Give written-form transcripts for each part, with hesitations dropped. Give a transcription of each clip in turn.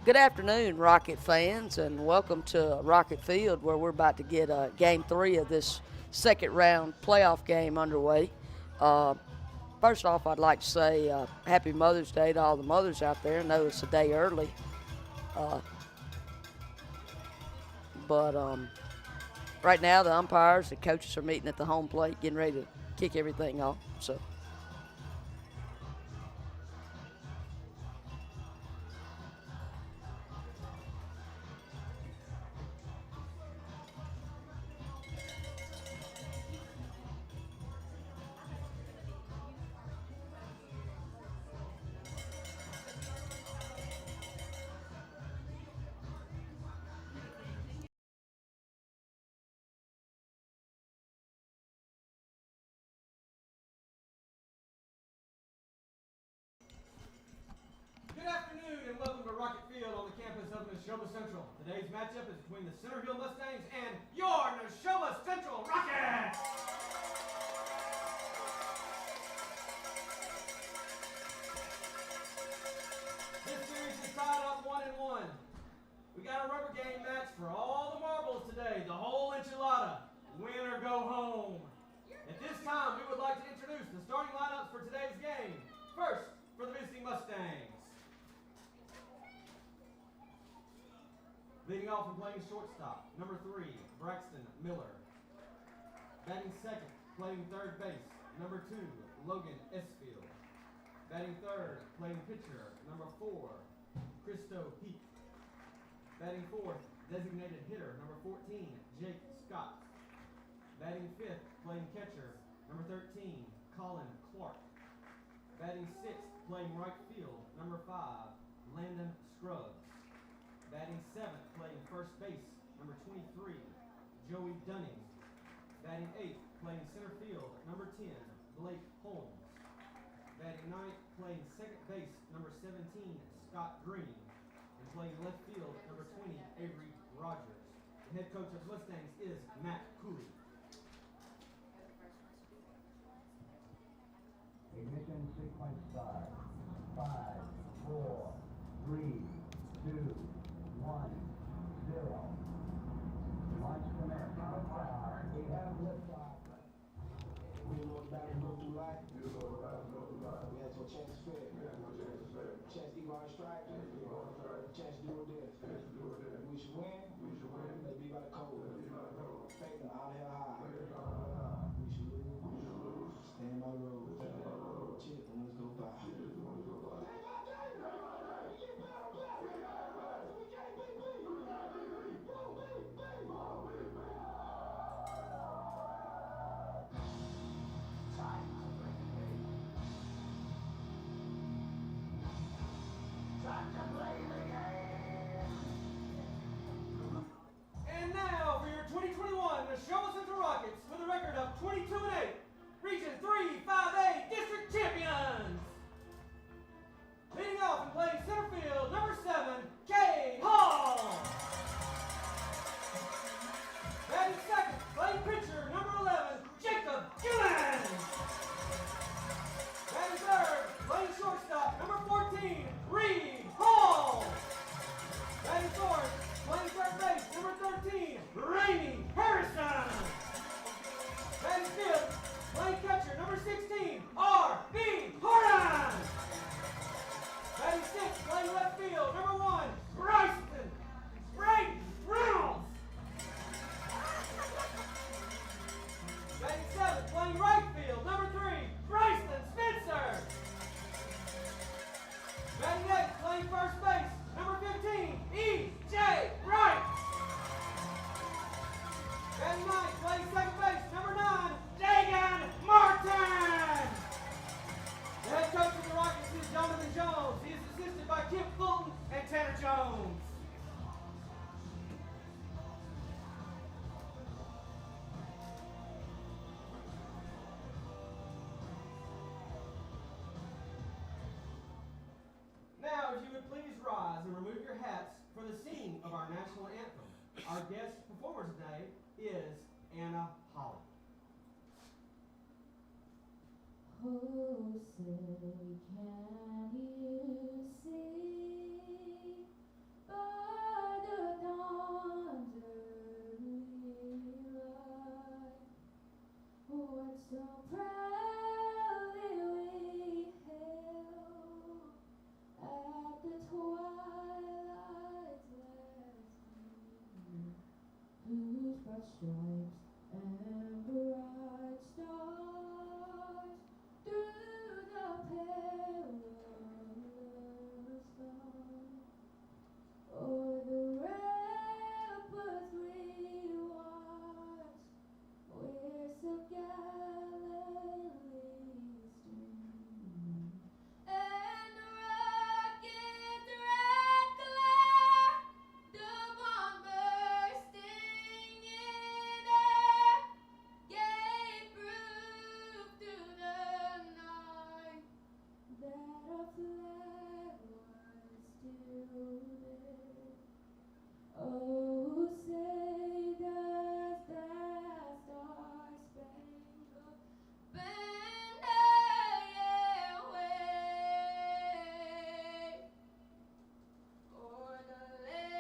Good afternoon, Rocket fans, and welcome to Rocket Field, where we're about to get Game 3 of this second round playoff game underway. Uh, First off, I'd like to say Happy Mother's Day to all the mothers out there. I know it's a day early, uh, but right now the umpires, the coaches are meeting at the home plate, getting ready to kick everything off. So Good afternoon and welcome to Rocket Field on the campus of Neshoba Central. Today's matchup is between the Center Hill Mustangs and your Neshoba Central Rockets! This series is tied up 1-1. We got a rubber game match for all the marbles today, the whole enchilada. Win or go home. At this time, we would like to introduce the starting lineups for today's game. First, for the visiting Mustangs. Leading off and playing shortstop, number 3, Braxton Miller. Batting second, playing third base, number 2, Logan Esfield. Batting third, playing pitcher, number 4, Christo Heath. Batting fourth, designated hitter, number 14, Jake Scott. Batting fifth, playing catcher, number 13, Colin Clark. Batting sixth, playing right field, number 5, Landon Scruggs. Batting seventh, playing first base, number 23, Joey Dunning. Batting eighth, playing center field, number 10, Blake Holmes. Batting ninth, playing second base, number 17, Scott Green. And playing left field, number 20, Avery Rogers. The head coach of the Mustangs is Matt Cooley. Ignition sequence start. 5, 4, 3, 2, 1, 0. Launch commenced. We have liftoff. We know what battle go through life. We had your chance to fit. Chance to eat on strike. Chance to do it this. We should win. They be by the code. Faith and all hell high. We should lose. Stand by the road. Chip and let's go by. And now for your 2021 Neshoba Central Rockets with a record of 22-8, Region 3-5A District Champions. Leading off and playing center field, number 7, Kay Hall. Batting second, playing pitcher, number 11, Jacob Gillen. Batting third, playing shortstop, number 14, Reed Hall. Batting fourth, playing third base, number 13, Rainey Harrison. Batting fifth, playing catcher, number 16, R.B. Horton. Batting sixth, playing left field, number 1, Bryson Frank Reynolds. Batting seventh, playing right field, number 3, Bryson Spencer. Batting eighth, playing first base, number 15, E.J. Wright. Batting ninth, playing second base, number 9, Dagan Martin. The head coach of the Rockets is Jonathan Jones. He is assisted by Kip Fulton and Tanner Jones. Now, if you would please rise and remove your hats for the singing of our national anthem. Our guest performer today is Anna Holly. Oh, say, can you see our flag was still there. Oh, say does that star-spangled banner yet wave o'er the land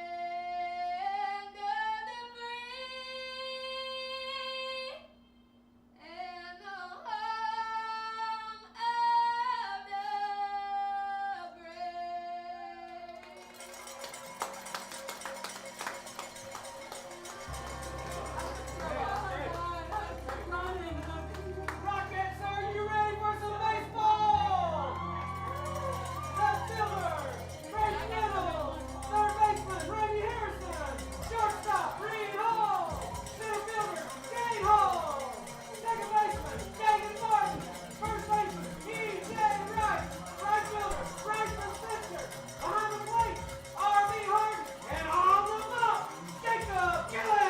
of the free and the home of the brave. Rockets, are you ready for some baseball? Left fielder, Frank Kittle. Third baseman, Randy Harrison. Shortstop, Reed Hall. Center fielder, Kane Hall. Second baseman, David Martin. First baseman, E.J. Wright. Right fielder, Bryson Spencer. Behind the plate, R.B. Harden. And on the mound, Jacob Gillen.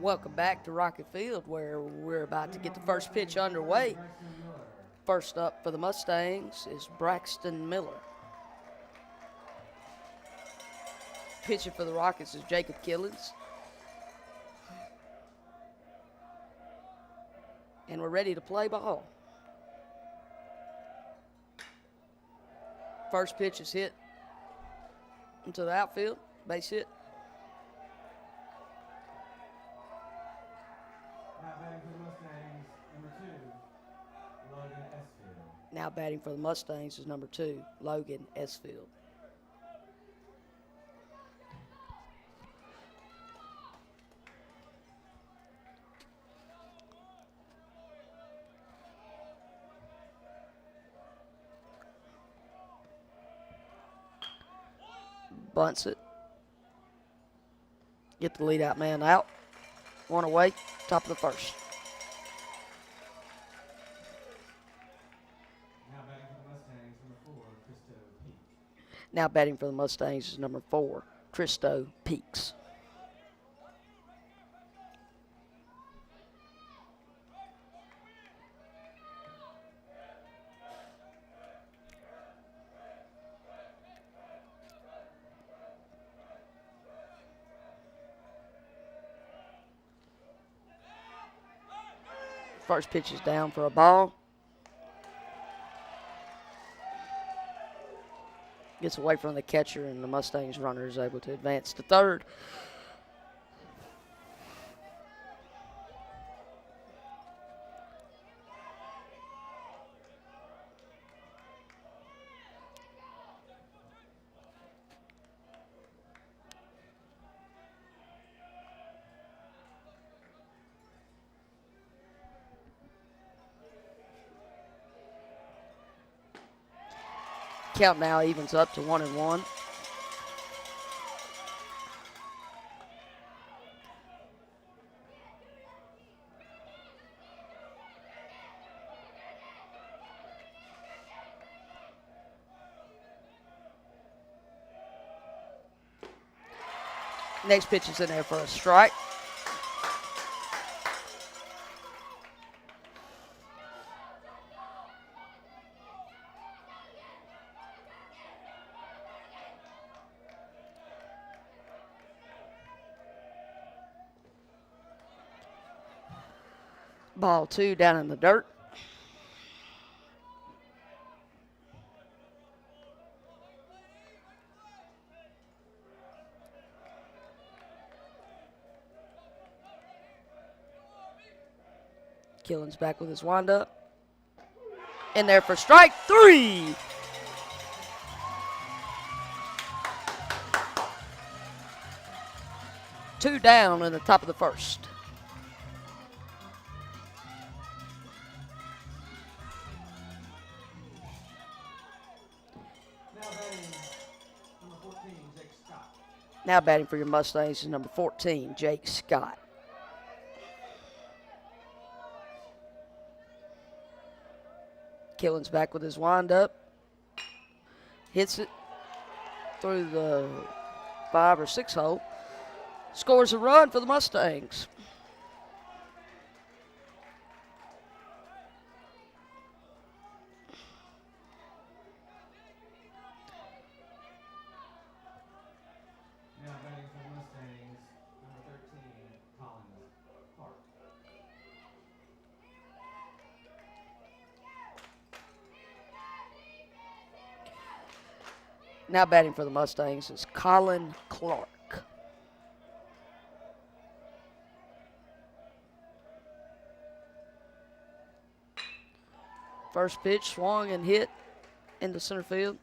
Welcome back to Rocket Field, where we're about to get the first pitch underway. First up for the Mustangs is Braxton Miller. Pitching for the Rockets is Jacob Killens. And we're ready to play ball. First pitch is hit into the outfield, base hit. Now batting for the Mustangs, number 2, Logan Esfield. Now batting for the Mustangs is number 2, Logan Esfield. Bunts it. Get the lead out man out. One away, top of the first. Now batting for the Mustangs, number 4, Christo Peaks. Now batting for the Mustangs is number 4, Christo Peaks. First pitch is down for a ball. Gets away from the catcher, and the Mustangs runner is able to advance to third. Count now evens up to 1-1. Next pitch is in there for a strike. Ball 2 down in the dirt. Killen's back with his windup. In there for strike 3. Two down in the top of the first. Now batting for your Mustangs is number 14, Jake Scott. Killen's back with his windup. Hits it through the 5 or 6 hole. Scores a run for the Mustangs. Now batting for the Mustangs, number 13, Colin Clark. Now batting for the Mustangs is Colin Clark. First pitch swung and hit into center field.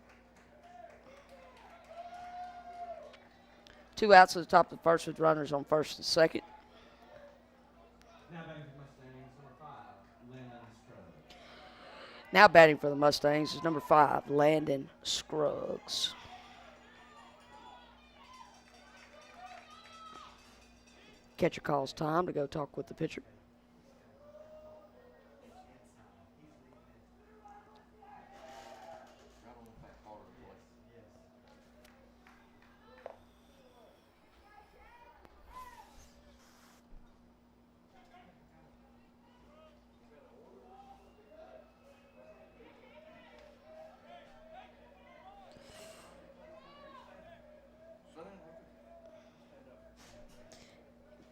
2 outs at the top of the first with runners on first and second. Now batting for the Mustangs, number 5, Landon Strode. Now batting for the Mustangs is number 5, Landon Scruggs. Catcher calls time to go talk with the pitcher.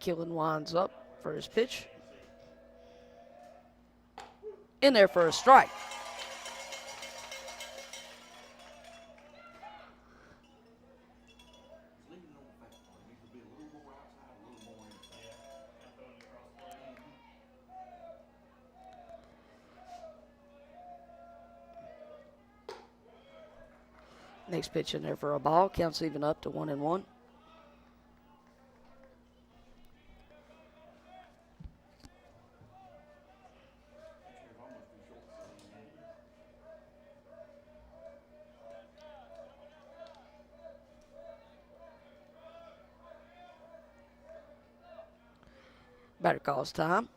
Killen winds up for his pitch. In there for a strike. Next pitch in there for a ball. Counts even up to 1-1. Batter calls time.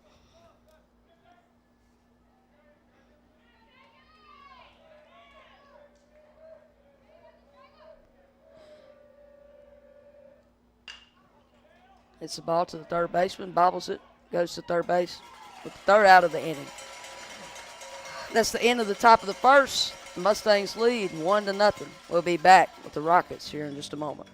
Hits the ball to the third baseman, bobbles it, goes to third base with the third out of the inning. That's the end of the top of the first. The Mustangs lead 1-0. We'll be back with the Rockets here in just a moment.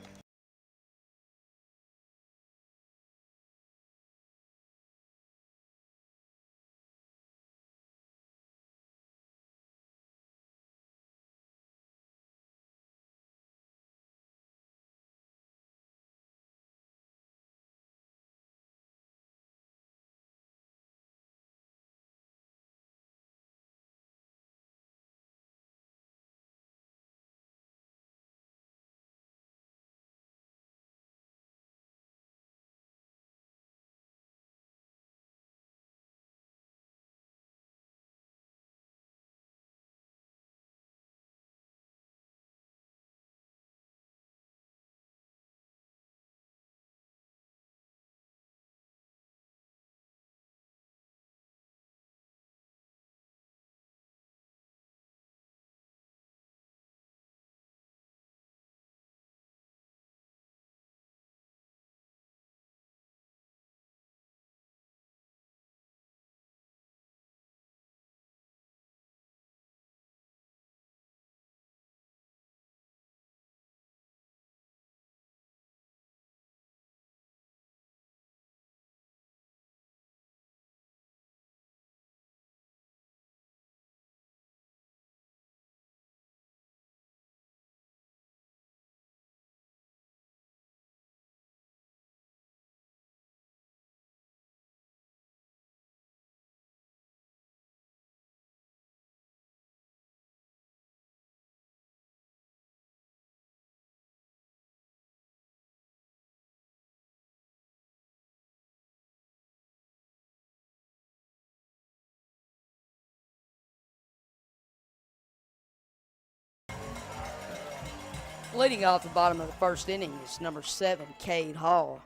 Leading off the bottom of the first inning is number 7, Cade Hall.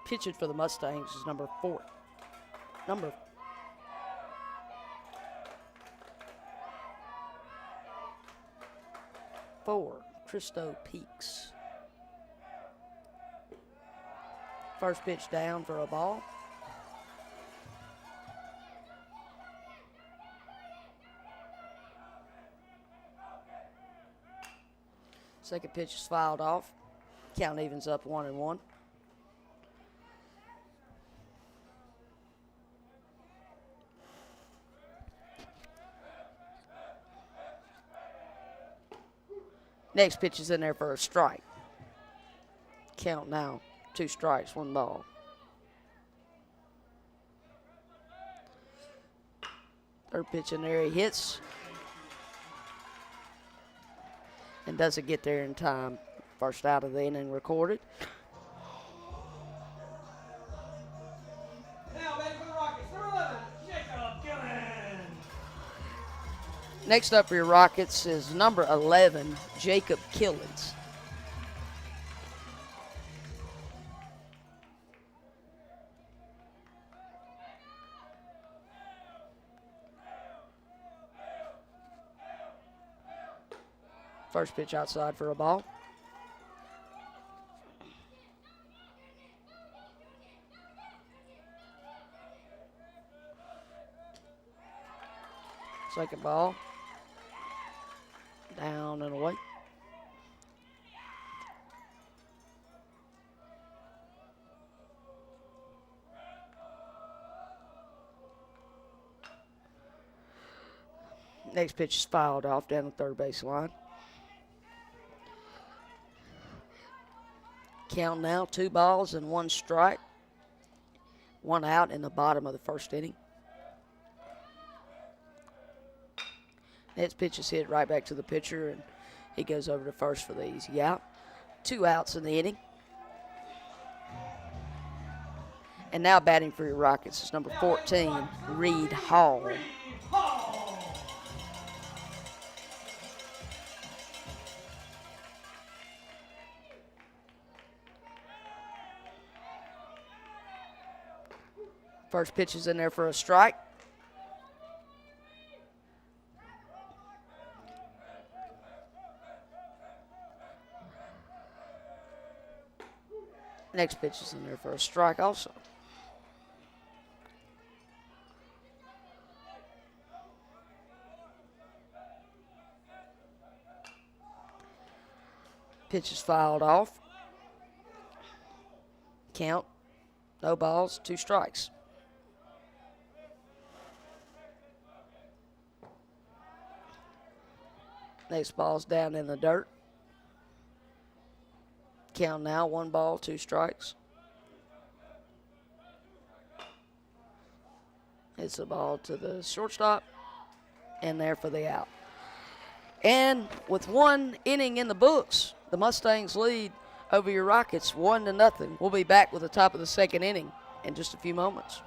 Pitching for the Mustangs is number 4, Christo Peaks. First pitch down for a ball. Second pitch is fouled off. Count evens up 1-1. Next pitch is in there for a strike. Count now 2 strikes, 1 ball. Third pitch in there, he hits. And doesn't get there in time. First out of the inning recorded. Now batting for the Rockets, number 11, Jacob Gillen. Next up for your Rockets is number 11, Jacob Killens. First pitch outside for a ball. Second ball. Down and away. Next pitch is fouled off down the third base line. Count now 2 balls and 1 strike. 1 out in the bottom of the first inning. Next pitch is hit right back to the pitcher, and he goes over to first for the easy out. 2 outs in the inning. And now batting for your Rockets is number 14, Reed Hall. First pitch is in there for a strike. Next pitch is in there for a strike also. Pitch is fouled off. Count, no balls, 2 strikes. Next ball's down in the dirt. Count now 1 ball, 2 strikes. It's the ball to the shortstop, and there for the out. And with 1 inning in the books, the Mustangs lead over your Rockets 1-0. We'll be back with the top of the second inning in just a few moments.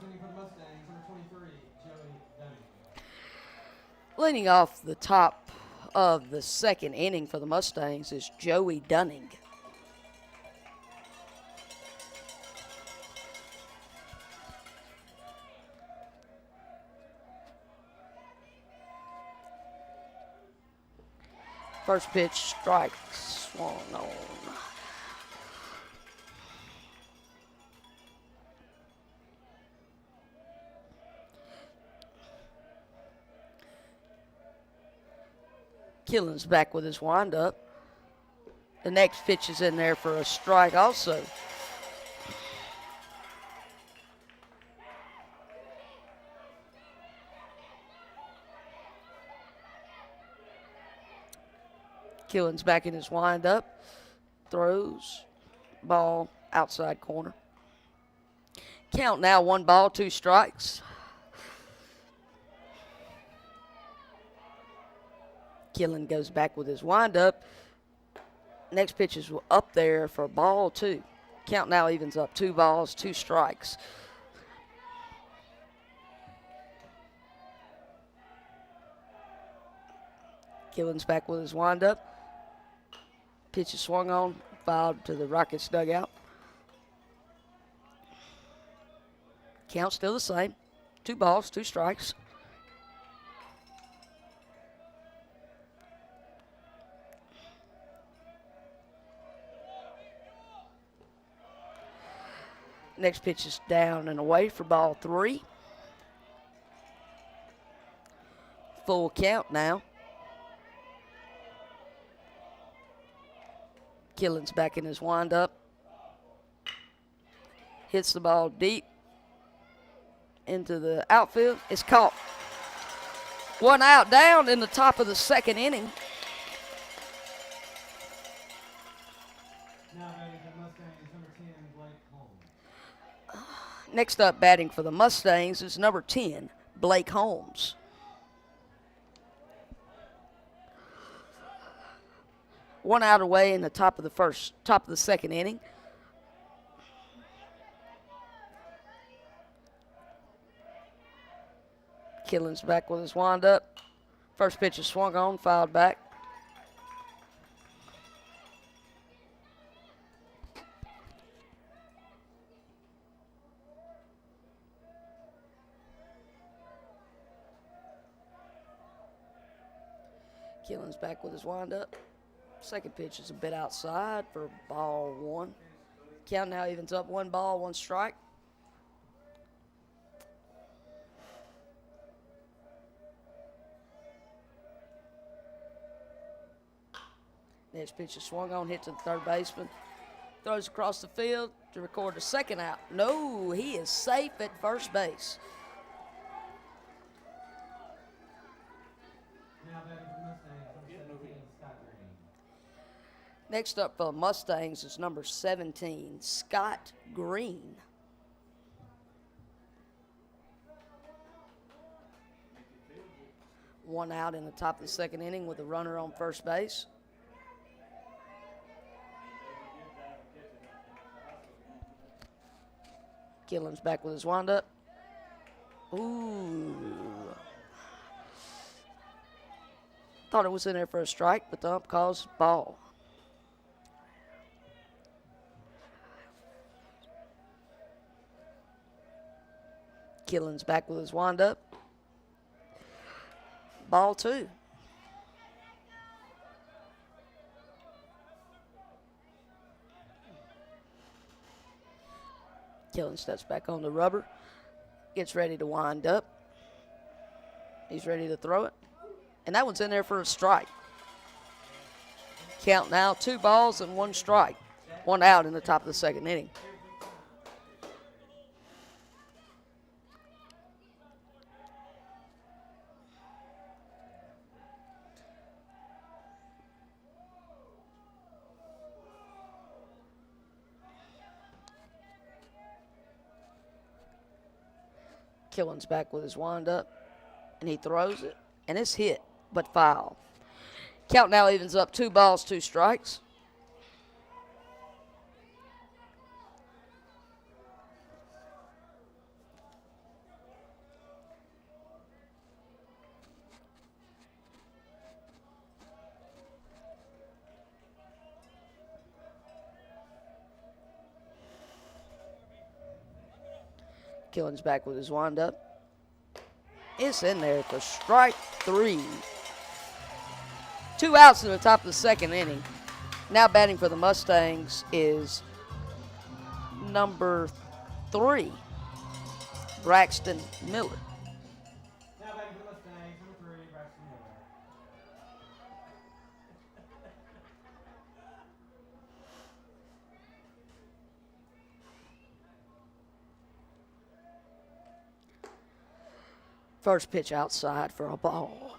Inning for the Mustangs, number 23, Joey Dunning. Leading off the top of the second inning for the Mustangs is Joey Dunning. First pitch, strike, swung on. Killen's back with his windup. The next pitch is in there for a strike also. Killen's back in his windup. Throws. Ball outside corner. Count now, 1 ball, 2 strikes. Killen goes back with his windup. Next pitch is up there for ball 2. Count now evens up, 2 balls, 2 strikes. Killen's back with his windup. Pitch is swung on, fouled to the Rockets dugout. Count still the same. 2 balls, 2 strikes. Next pitch is down and away for ball 3. Full count now. Killen's back in his windup. Hits the ball deep into the outfield. It's caught. 1 out, down in the top of the 2nd inning. Now batting for Mustangs, number 10, Blake Holmes. Next up, batting for the Mustangs is number 10, Blake Holmes. One out away in the top of the 2nd inning. Killen's back with his windup. First pitch is swung on, fouled back. Killen's back with his windup. Second pitch is a bit outside for ball 1. Count now evens up, 1 ball, 1 strike. Next pitch is swung on, hit to the third baseman. Throws across the field to record the 2nd out. No, he is safe at first base. Now batting for Mustangs, number 17, Scott Green. Next up for the Mustangs is number 17, Scott Green. One out in the top of the 2nd inning with a runner on first base. Killen's back with his windup. Ooh. Thought it was in there for a strike, but the ump calls ball. Killen's back with his windup. Ball 2. Killen steps back on the rubber, gets ready to wind up. He's ready to throw it. And that one's in there for a strike. Count now, 2 balls and 1 strike. 1 out in the top of the 2nd inning. Killen's back with his windup, and he throws it, and it's hit, but foul. Count now evens up, 2 balls, 2 strikes. Killen's back with his windup. It's in there for strike 3. 2 outs in the top of the second inning. Now batting for the Mustangs is number 3, Braxton Miller. Now back to the Mustangs, number 3, Braxton Miller. First pitch outside for a ball.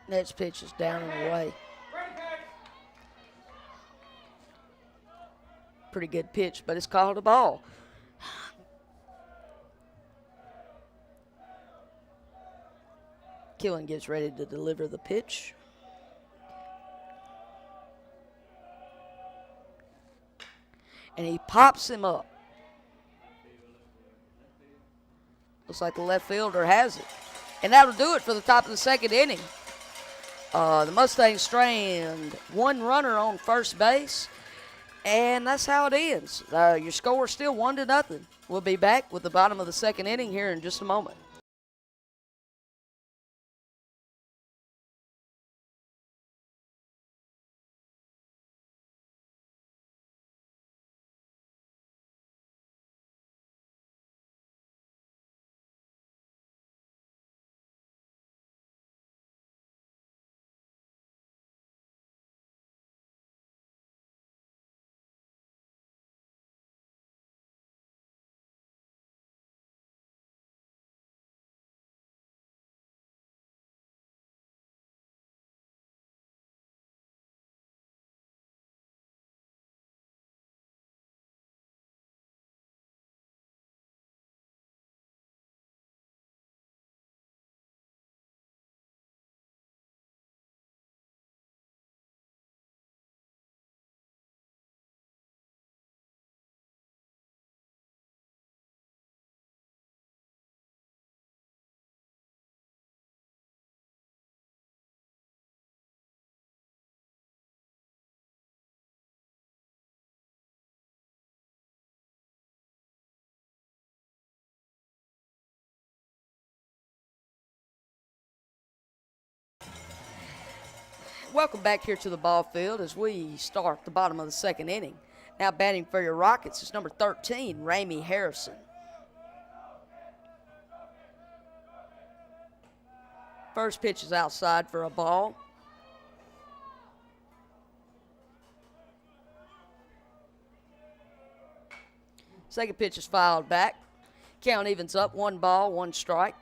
Next pitch is down and away. Ready, catch! Pretty good pitch, but it's called a ball. Killen gets ready to deliver the pitch. And he pops him up. Looks like the left fielder has it. And that'll do it for the top of the second inning. The Mustangs strand 1 runner on first base. And that's how it ends. Your score is still 1-0. We'll be back with the bottom of the second inning here in just a moment. Welcome back here to the ball field as we start the bottom of the second inning. Now batting for your Rockets is number 13, Ramey Harrison. First pitch is outside for a ball. Second pitch is fouled back. Count evens up, 1 ball, 1 strike.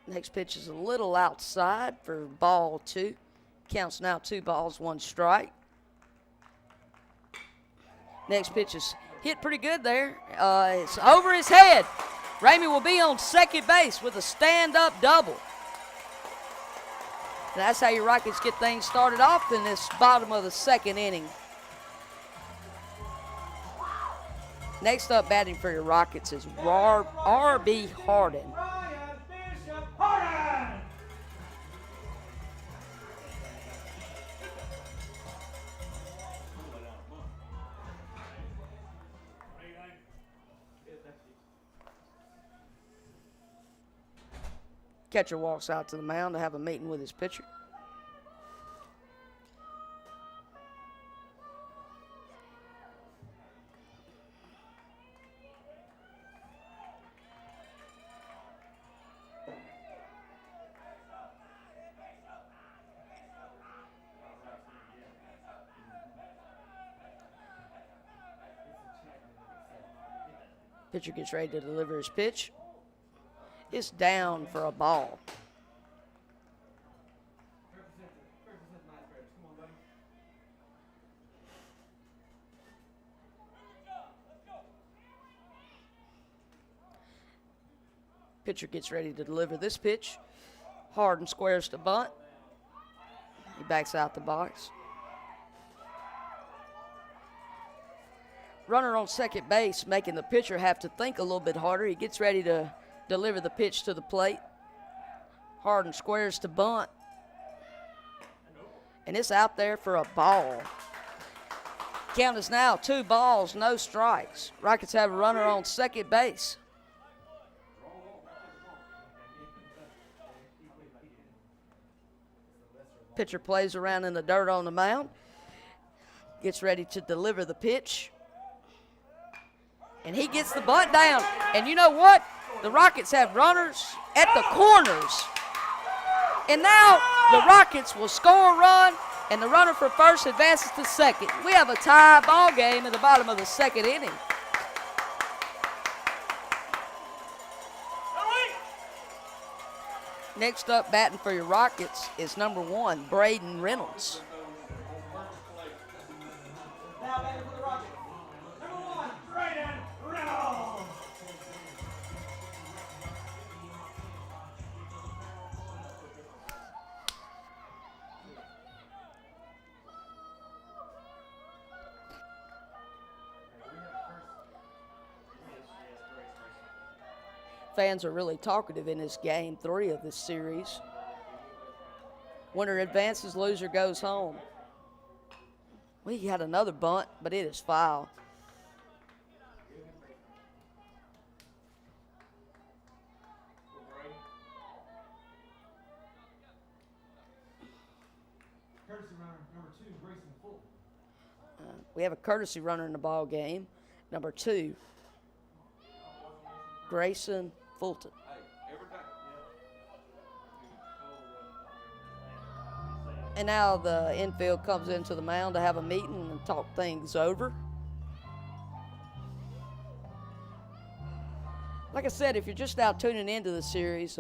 Next pitch is a little outside for ball 2. Counts now 2 balls, 1 strike. Next pitch is hit pretty good there. It's over his head. Ramey will be on second base with a stand-up double. And that's how your Rockets get things started off in this bottom of the second inning. Next up batting for your Rockets is R.B. Harden. Ryan Bishop Harden! Catcher walks out to the mound to have a meeting with his pitcher. Pitcher gets ready to deliver his pitch. It's down for a ball. Represent ninth graders. Come on, buddy. Pitcher gets ready to deliver this pitch. Harden squares to bunt. He backs out the box. runner on second base, making the pitcher have to think a little bit harder. He gets ready to deliver the pitch to the plate. Harden squares to bunt. And it's out there for a ball. Count is now 2 balls, no strikes. Rockets have a runner on second base. Pitcher plays around in the dirt on the mound. Gets ready to deliver the pitch. And he gets the bunt down. And you know what? The Rockets have runners at the corners. And now the Rockets will score a run, and the runner for first advances to second. We have a tie ball game at the bottom of the second inning. Next up, batting for your Rockets is number 1, Braden Reynolds. Now batting for the Rockets. Number 1, Brayden Reynolds. Fans are really talkative in this game 3 of this series. Winner advances, loser goes home. We had another bunt, but it is foul. Courtesy runner number 2, Grayson Fulton. We have a courtesy runner in the ball game. Number 2, Grayson Fulton. And now the infield comes into the mound to have a meeting and talk things over. Like I said, if you're just now tuning into the series,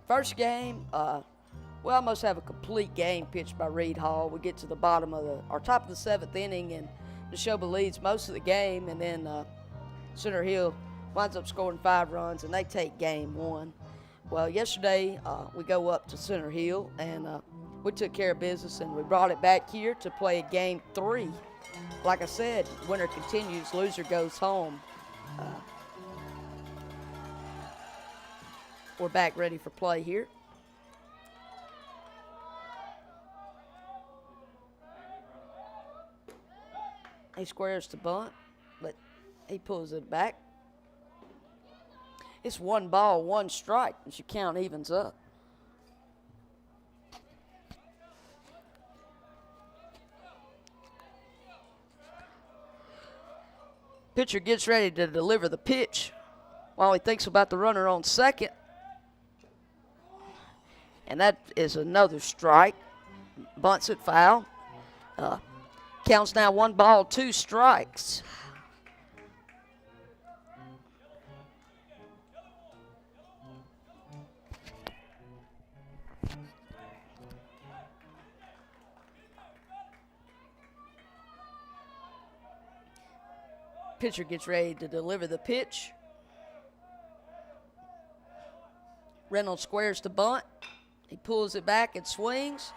first game, we almost have a complete game pitched by Reed Hall. We get to the bottom of our top of the 7th inning, and Neshoba leads most of the game, and then Center Hill winds up scoring 5 runs, and they take game 1. Well, yesterday we go up to Center Hill, and we took care of business, and we brought it back here to play game 3. Like I said, winner continues, loser goes home. We're back ready for play here. He squares to bunt, but he pulls it back. It's 1 ball, 1 strike, as your count evens up. Pitcher gets ready to deliver the pitch while he thinks about the runner on second. And that is another strike. Bunts it foul. Counts now 1 ball, 2 strikes. Pitcher gets ready to deliver the pitch. Reynolds squares to bunt. He pulls it back and swings.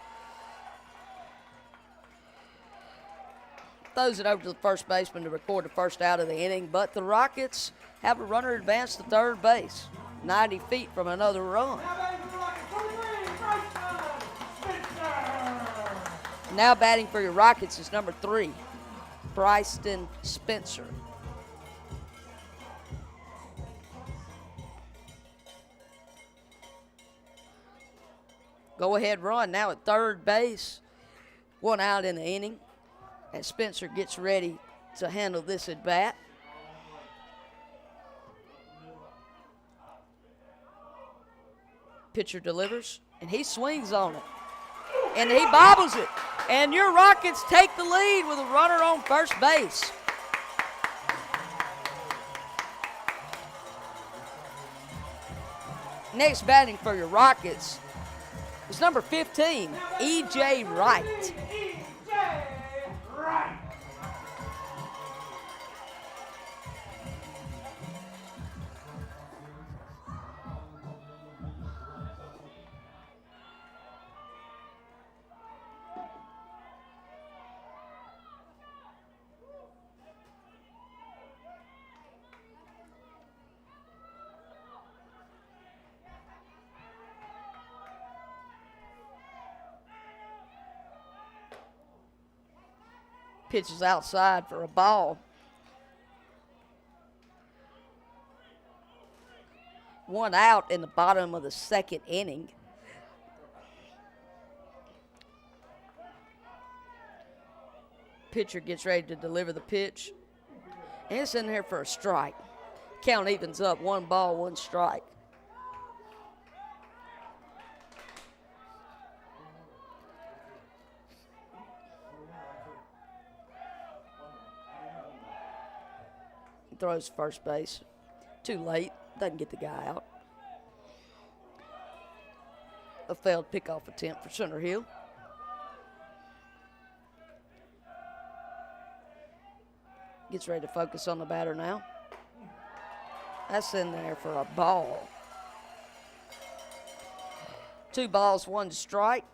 Throws it over to the first baseman to record the first out of the inning, but the Rockets have a runner advance to third base, 90 feet from another run. Now batting for the Rockets, 23, Bryson Spencer. Now batting for your Rockets is number 3, Bryson Spencer. Go-ahead run now at third base. 1 out in the inning. And Spencer gets ready to handle this at bat. Pitcher delivers, and he swings on it. And he bobbles it. And your Rockets take the lead with a runner on first base. Next batting for your Rockets is number 15, E.J. Wright. E.J. Wright. Pitches outside for a ball. One out in the bottom of the second inning. Pitcher gets ready to deliver the pitch. And it's in there for a strike. Count evens up, 1 ball, 1 strike. He throws first base. Too late. Doesn't get the guy out. A failed pickoff attempt for Center Hill. Gets ready to focus on the batter now. That's in there for a ball. 2 balls, 1 strike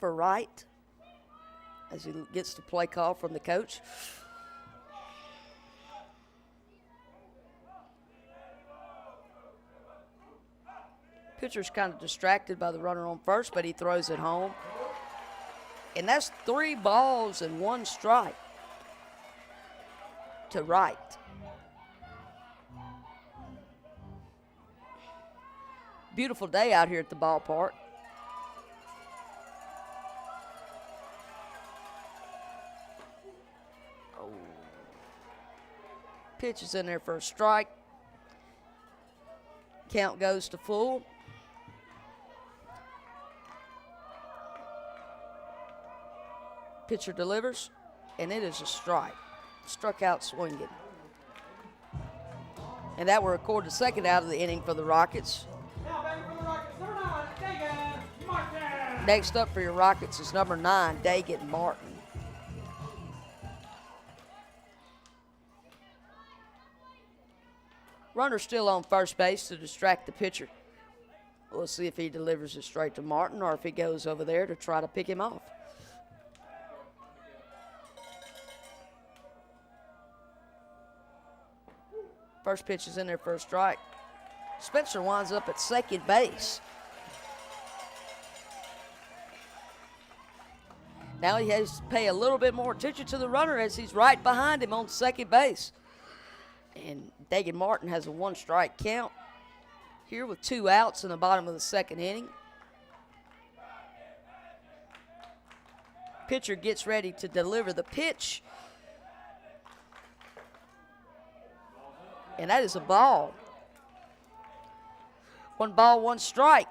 for Wright as he gets the play call from the coach. Pitcher's kind of distracted by the runner on first, but he throws it home. And that's 3 balls and 1 strike to Wright. Beautiful day out here at the ballpark. Oh. Pitch is in there for a strike. Count goes to full. Pitcher delivers, and it is a strike. Struck out swinging. And that will record the second out of the inning for the Rockets. Now batting for the Rockets, number 9, Dagan Martin. Next up for your Rockets is number 9, Dagan Martin. Runner still on first base to distract the pitcher. We'll see if he delivers it straight to Martin or if he goes over there to try to pick him off. First pitch is in there for a strike. Spencer winds up at second base. Now he has to pay a little bit more attention to the runner as he's right behind him on second base. And Dagan Martin has a 1-strike count here with 2 outs in the bottom of the second inning. Pitcher gets ready to deliver the pitch. And that is a ball. 1 ball, 1 strike.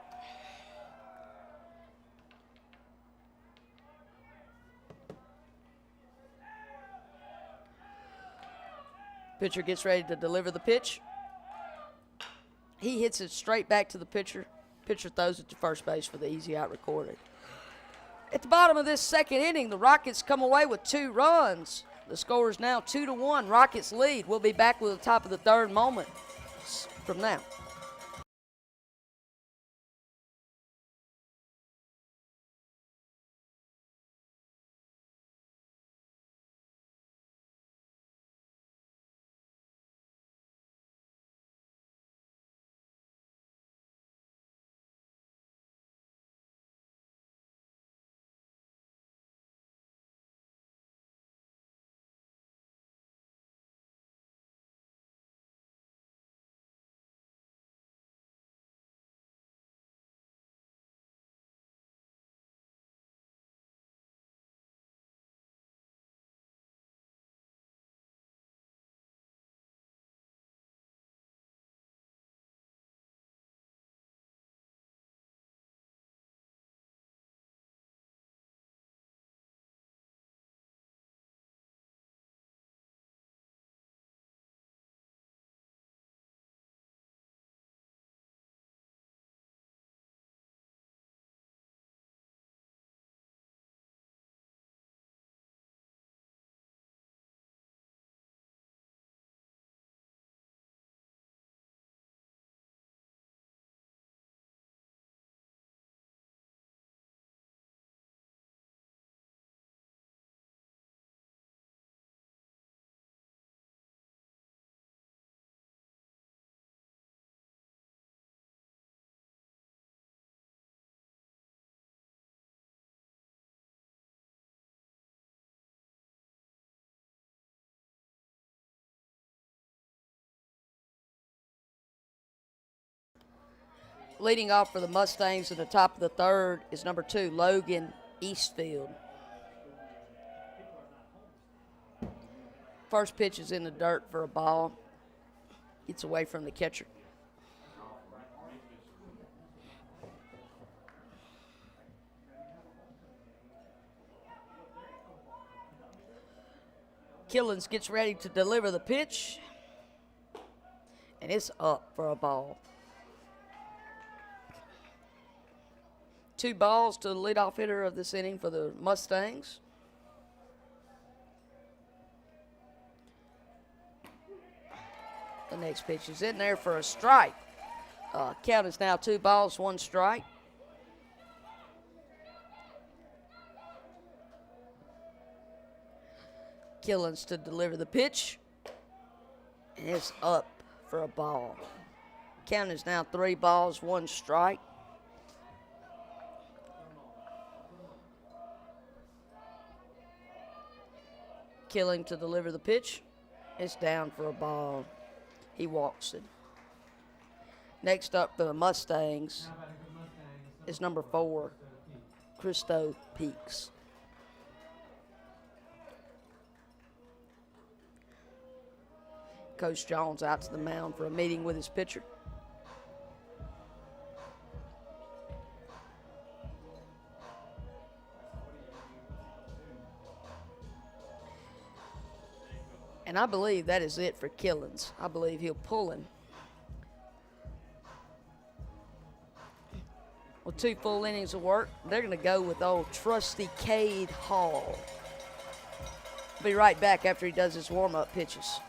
Pitcher gets ready to deliver the pitch. He hits it straight back to the pitcher. Pitcher throws it to first base for the easy out recorded. At the bottom of this second inning, the Rockets come away with 2 runs. The score is now 2-1. Rockets lead. We'll be back with the top of the third moment from now. Leading off for the Mustangs in the top of the third is number 2, Logan Eastfield. First pitch is in the dirt for a ball. Gets away from the catcher. Killens gets ready to deliver the pitch, and it's up for a ball. 2 balls to the leadoff hitter of this inning for the Mustangs. The next pitch is in there for a strike. Count is now 2 balls, 1 strike. Killens to deliver the pitch, and it's up for a ball. Count is now 3 balls, 1 strike. Killing to deliver the pitch. It's down for a ball. He walks it. Next up for the Mustangs Now batting for the Mustangs is number 4, Christo Peaks. Coach Jones out to the mound for a meeting with his pitcher. And I believe that is it for Killens. I believe he'll pull him. Well, 2 full innings of work. They're going to go with old trusty Cade Hall. Be right back after he does his warm-up pitches.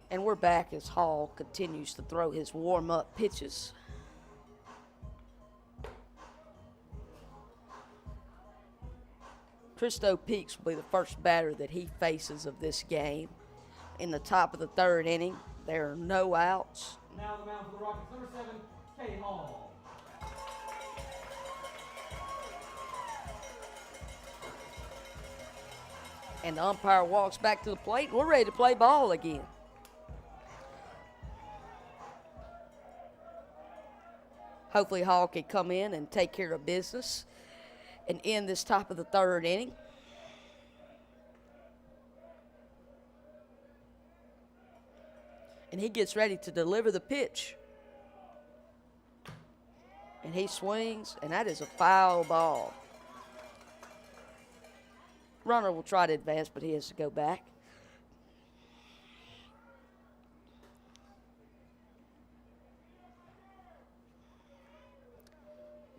And we're back as Hall continues to throw his warm-up pitches. Christo Peaks will be the first batter that he faces of this game. In the top of the 3rd inning, there are no outs. Now the mound for the Rockets, number 7, K. Hall. And the umpire walks back to the plate, and we're ready to play ball again. Hopefully Hall can come in and take care of business and end this top of the 3rd inning. And he gets ready to deliver the pitch. And he swings, and that is a foul ball. Runner will try to advance, but he has to go back.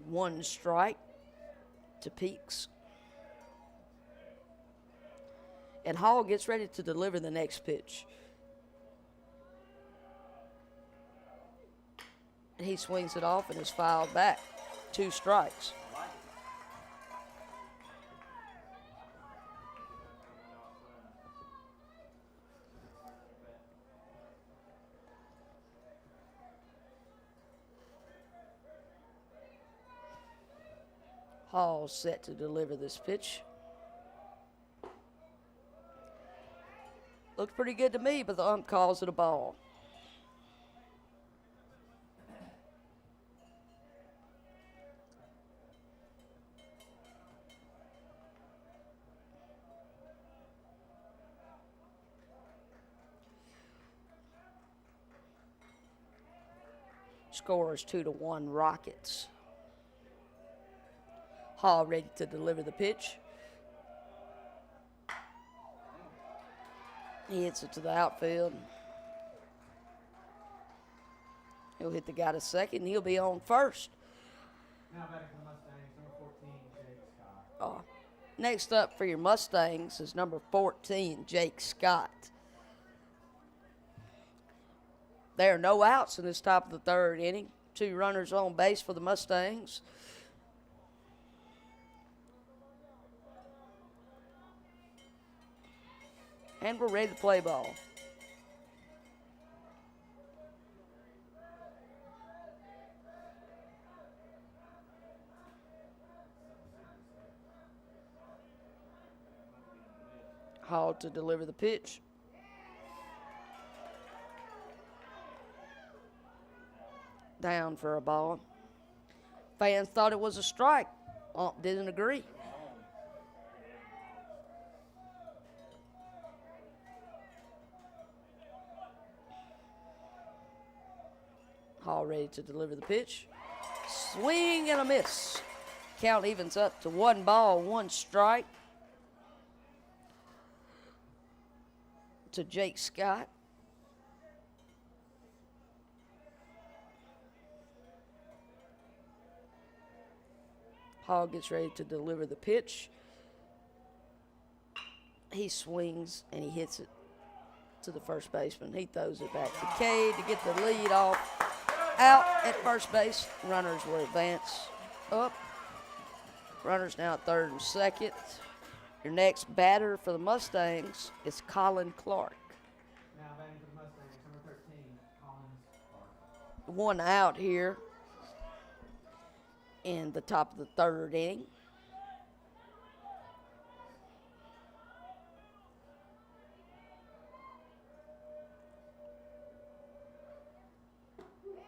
One strike to Peaks. And Hall gets ready to deliver the next pitch. And he swings it off and is fouled back. 2 strikes. Hall set to deliver this pitch. Looks pretty good to me, but the ump calls it a ball. Score is 2-1 Rockets. Hall ready to deliver the pitch. He hits it to the outfield. He'll hit the guy to second. He'll be on first. Now batting for the Mustangs, number 14, Jake Scott. Next up for your Mustangs is number 14, Jake Scott. There are no outs in this top of the third inning. 2 runners on base for the Mustangs. And we're ready to play ball. Hall to deliver the pitch. Down for a ball. Fans thought it was a strike. Ump didn't agree. Hall ready to deliver the pitch. Swing and a miss. Count evens up to 1 ball, 1 strike to Jake Scott. Hall gets ready to deliver the pitch. He swings and he hits it to the first baseman. He throws it back to Cade to get the lead off. Out at first base. Runners will advance up. Runners now at third and second. Your next batter for the Mustangs is Colin Clark. Now batting for the Mustangs, number 13, Collins Clark. 1 out here in the top of the third inning.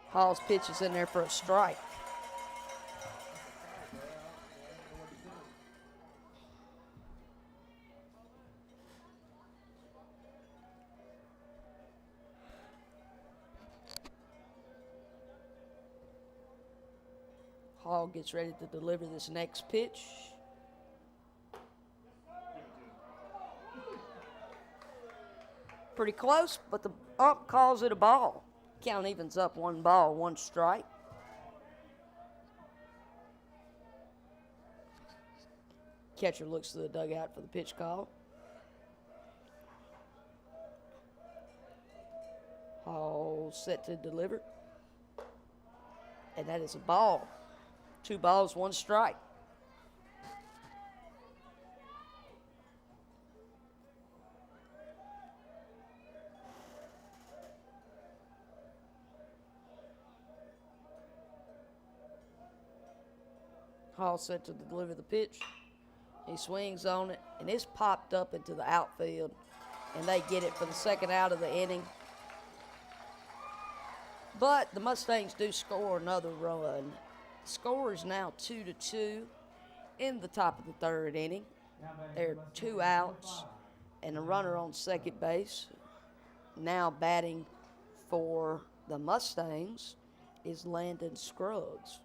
Hall's pitch is in there for a strike. Hall gets ready to deliver this next pitch. Pretty close, but the ump calls it a ball. Count evens up 1 ball, 1 strike. Catcher looks to the dugout for the pitch call. Hall set to deliver. And that is a ball. 2 balls, 1 strike. Hall set to deliver the pitch. He swings on it, and it's popped up into the outfield, and they get it for the second out of the inning. But the Mustangs do score another run. The score is now 2-2 in the top of the third inning. There are 2 outs and a runner on second base. Now batting for the Mustangs is Landon Scruggs.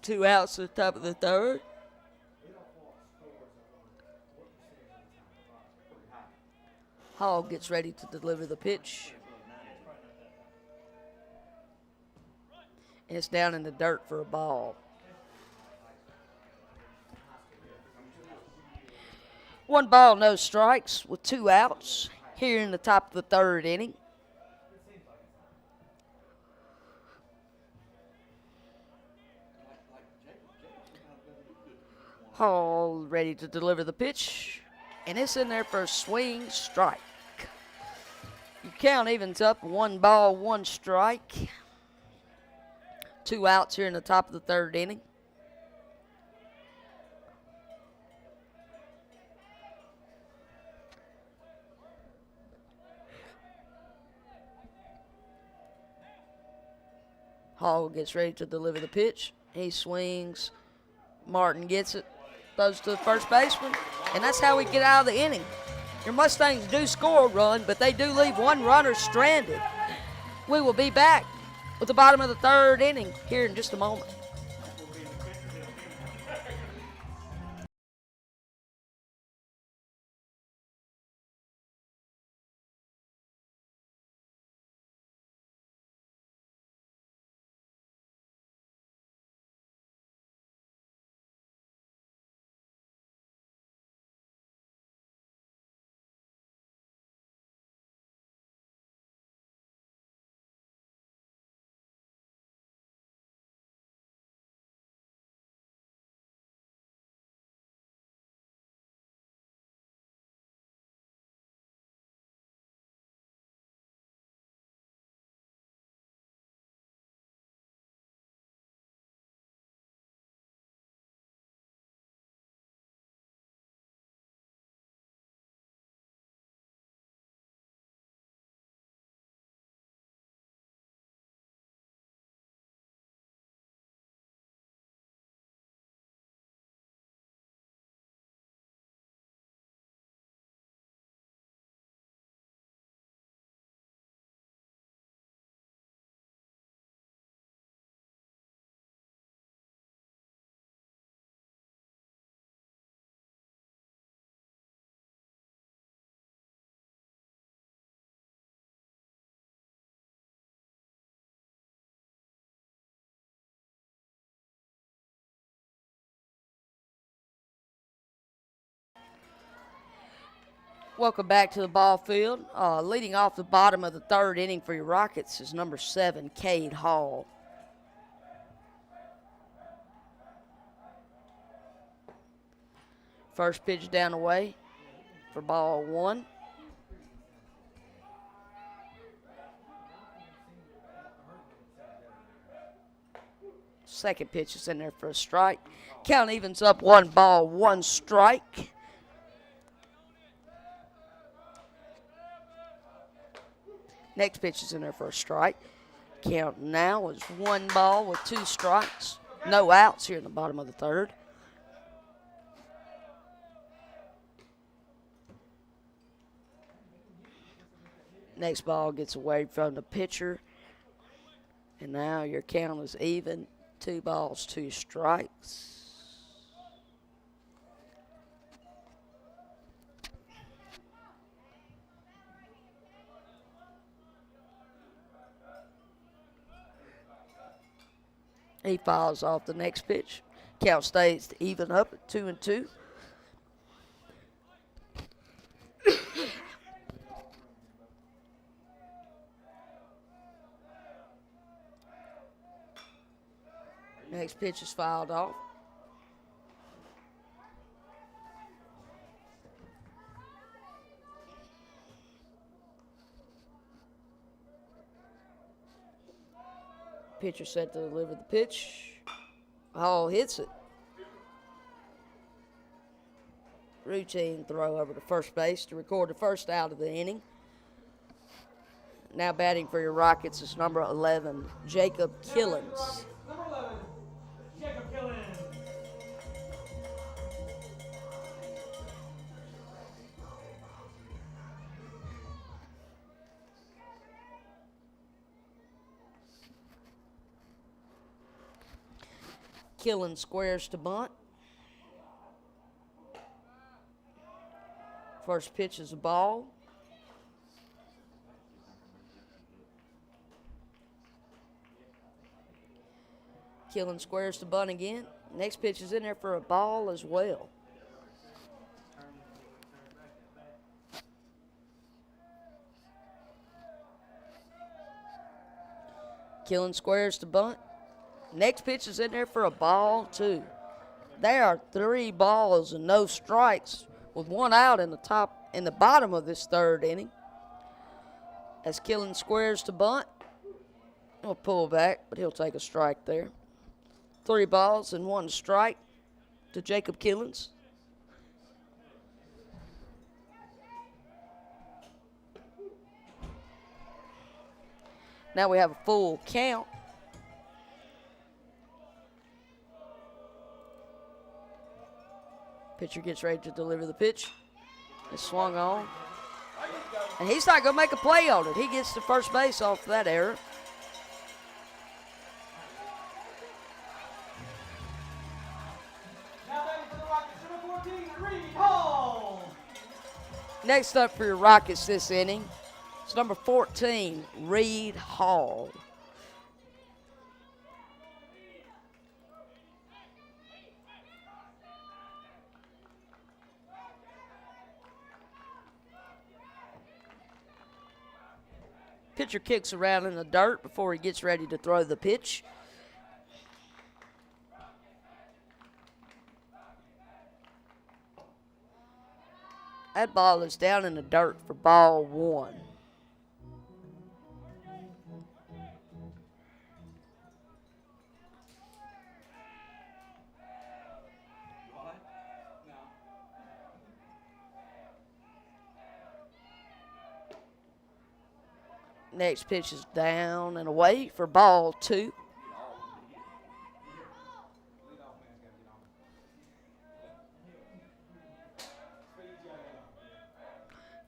Two outs at the top of the third. Hall gets ready to deliver the pitch. And it's down in the dirt for a ball. 1 ball, no strikes with 2 outs here in the top of the third inning. Hall ready to deliver the pitch, and it's in there for a swing strike. Your count evens up 1 ball, 1 strike. 2 outs here in the top of the third inning. Hall gets ready to deliver the pitch. He swings. Martin gets it. throws to the first baseman, and that's how we get out of the inning. Your Mustangs do score a run, but they do leave one runner stranded. We will be back with the bottom of the third inning here in just a moment. Welcome back to the ball field. Leading off the bottom of the third inning for your Rockets is number 7, Cade Hall. First pitch down the way for ball 1. Second pitch is in there for a strike. Count evens up 1 ball, 1 strike. Next pitch is in there for a strike. Count now is 1 ball with 2 strikes. No outs here in the bottom of the third. Next ball gets away from the pitcher. And now your count is even. 2 balls, 2 strikes. He fouls off the next pitch. Count stays even up at 2-2. Next pitch is fouled off. Pitcher set to deliver the pitch. Hall hits it. Routine throw over to first base to record the first out of the inning. Now batting for your Rockets is number 11, Jacob Killens. Number 11, Jacob Killens. Killens squares to bunt. First pitch is a ball. Killens squares to bunt again. Next pitch is in there for a ball as well. Killens squares to bunt. Next pitch is in there for a ball, too. There are 3 balls and no strikes with 1 out in the bottom of this third inning. As Killens squares to bunt, he'll pull back, but he'll take a strike there. 3 balls and 1 strike to Jacob Killens. Now we have a full count. Pitcher gets ready to deliver the pitch. It's swung on. And he's not going to make a play on it. He gets to first base off that error. Now batting for the Rockets, number 14, Reed Hall. Next up for your Rockets this inning is number 14, Reed Hall. Pitcher kicks around in the dirt before he gets ready to throw the pitch. That ball is down in the dirt for ball one. Next pitch is down and away for ball two.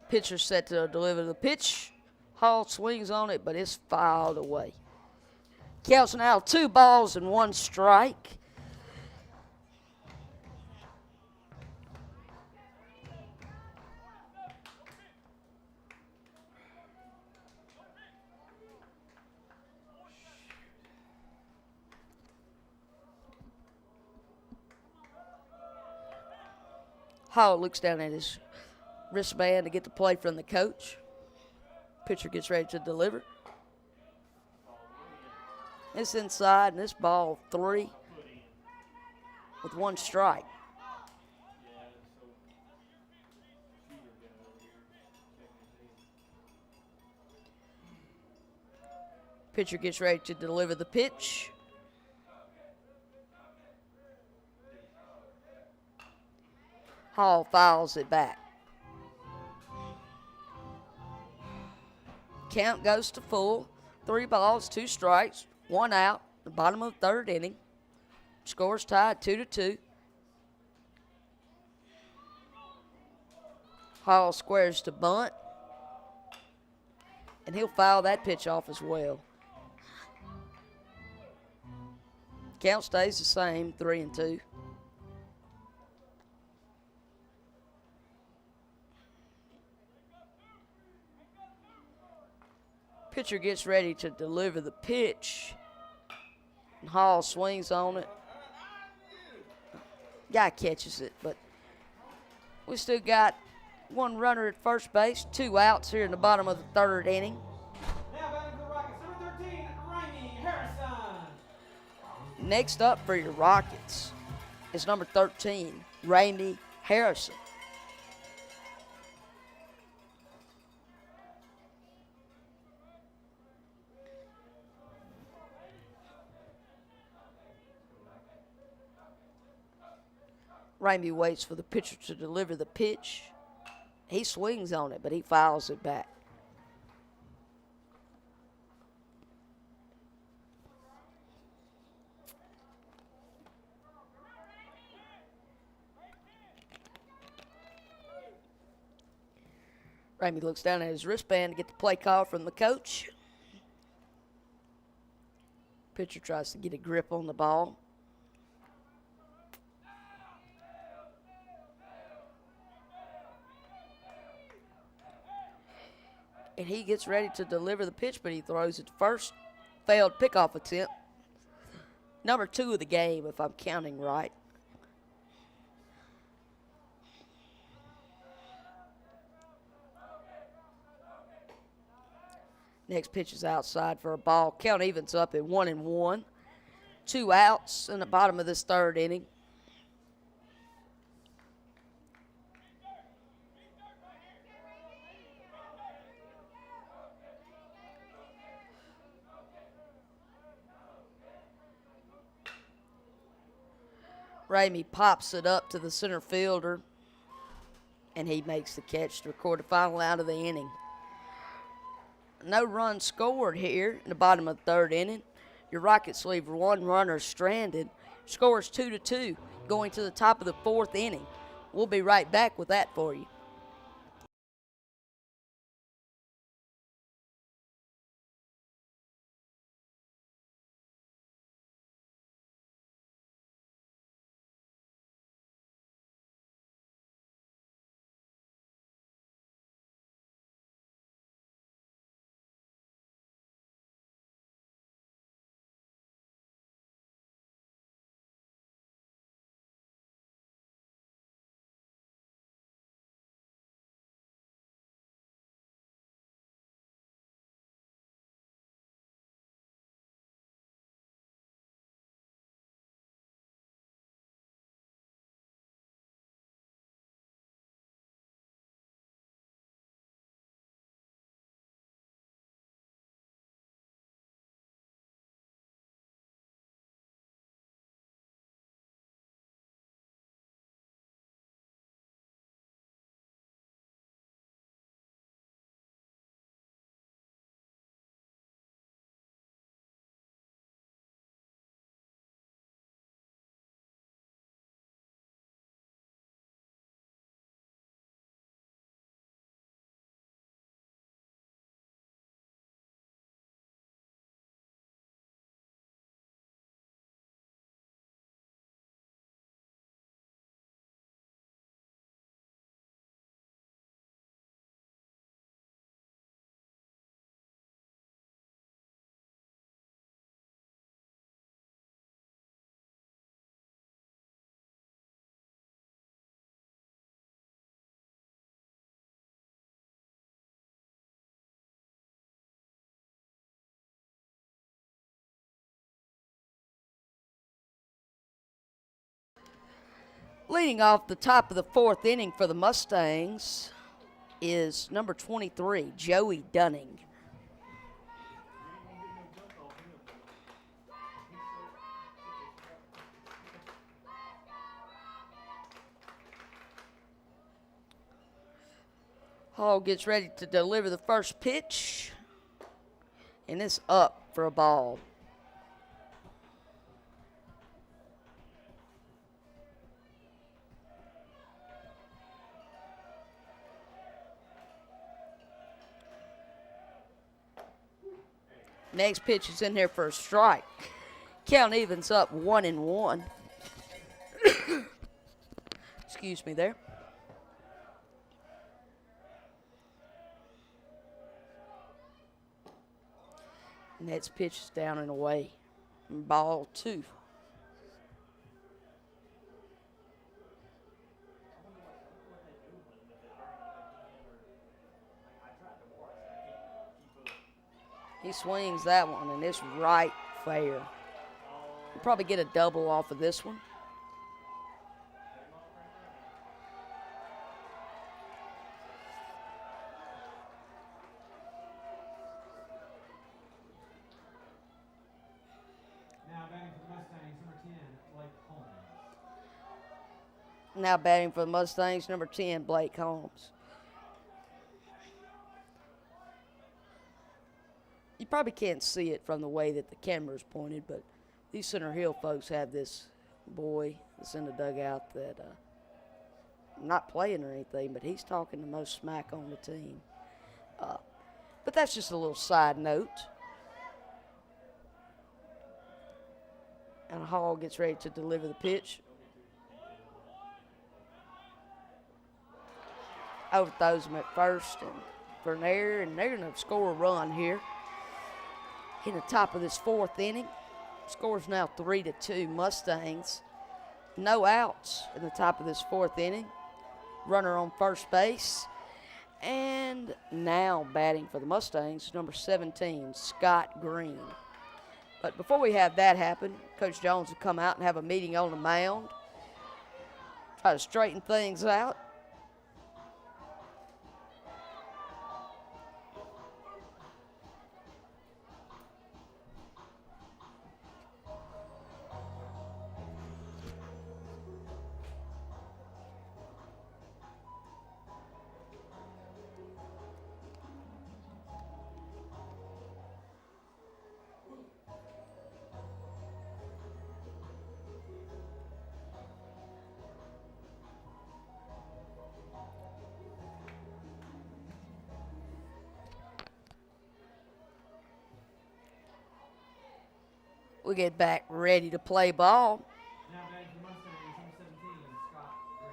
Pitcher set to deliver the pitch. Hall swings on it, but it's fouled away. Counts now 2 balls and 1 strike. Hall looks down at his wristband to get the play from the coach. Pitcher gets ready to deliver. It's inside, and this ball 3 with 1 strike. Pitcher gets ready to deliver the pitch. Hall fouls it back. Count goes to full. 3 balls, 2 strikes, 1 out. The bottom of the 3rd inning. Scores tied 2-2. Hall squares to bunt. And he'll foul that pitch off as well. Count stays the same, 3-2. Pitcher gets ready to deliver the pitch. And Hall swings on it. Guy catches it, but we still got 1 runner at first base, 2 outs here in the bottom of the 3rd inning. Now batting for the Rockets, number 13, Raimi Harrison. Next up for your Rockets is number 13, Raimi Harrison. Raimi waits for the pitcher to deliver the pitch. He swings on it, but he fouls it back. Raimi looks down at his wristband to get the play call from the coach. Pitcher tries to get a grip on the ball. And he gets ready to deliver the pitch, but he throws it first. Failed pickoff attempt. Number 2 of the game, if I'm counting right. Next pitch is outside for a ball. Count evens up at 1-1. 2 outs in the bottom of this 3rd inning. Raimi pops it up to the center fielder, and he makes the catch to record the final out of the inning. No runs scored here in the bottom of the 3rd inning. Your Rockets leave 1 runner stranded. Scores 2-2 going to the top of the 4th inning. We'll be right back with that for you. Leading off the top of the fourth inning for the Mustangs is number 23, Joey Dunning. Hall gets ready to deliver the first pitch, and it's up for a ball. Next pitch is in there for a strike. Count evens up 1-1. Excuse me there. Next pitch is down and away. Ball 2. He swings that one, and it's right fair. We'll probably get a double off of this one. Now batting for the Mustangs, number 10, Blake Holmes. You probably can't see it from the way that the camera is pointed, but these Center Hill folks have this boy that's in the dugout that not playing or anything, but he's talking the most smack on the team. But that's just a little side note. And Hall gets ready to deliver the pitch. Overthrows him at first and for an error, and they're going to score a run here in the top of this fourth inning. Score's now 3-2 Mustangs. No outs in the top of this fourth inning. Runner on first base. And now batting for the Mustangs, number 17, Scott Green. But before we have that happen, Coach Jones will come out and have a meeting on the mound, try to straighten things out. We get back ready to play ball. Now batting for Mustangs, number 17, Scott Green.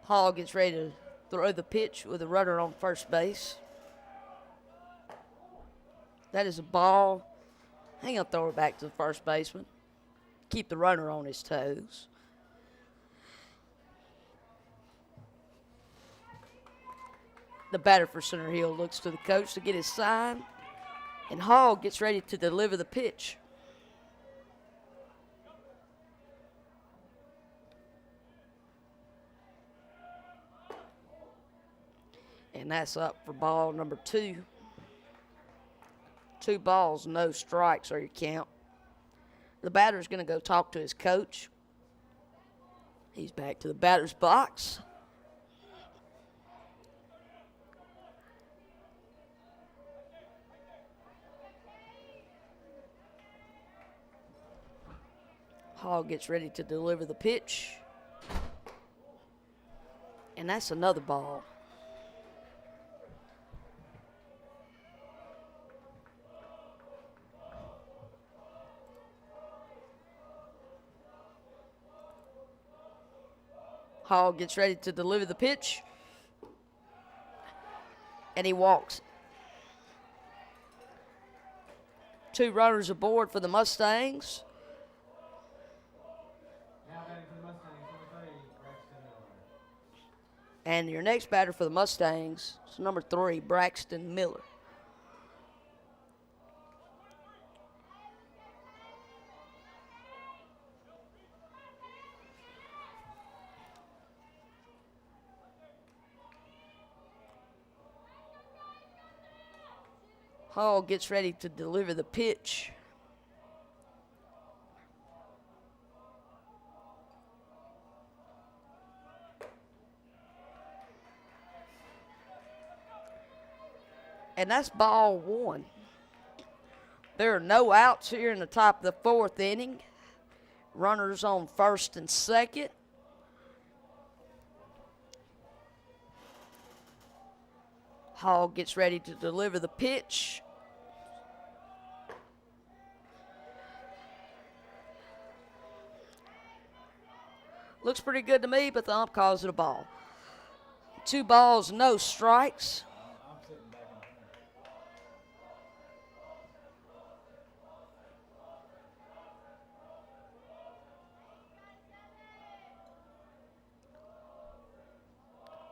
Hall gets ready to throw the pitch with a runner on first base. That is a ball. He'll throw it back to the first baseman. Keep the runner on his toes. The batter for Center Hill looks to the coach to get his sign. And Hall gets ready to deliver the pitch. And that's up for ball number 2. 2 balls, no strikes are your count. The batter's going to go talk to his coach. He's back to the batter's box. Hall gets ready to deliver the pitch. And that's another ball. Hall gets ready to deliver the pitch. And he walks. 2 runners aboard for the Mustangs. Now batting for the Mustangs, number 3, Braxton Miller. And your next batter for the Mustangs is number 3, Braxton Miller. Hall gets ready to deliver the pitch. And that's ball 1. There are no outs here in the top of the 4th inning. Runners on first and second. Hall gets ready to deliver the pitch. Looks pretty good to me, but the ump calls it a ball. 2 balls, no strikes.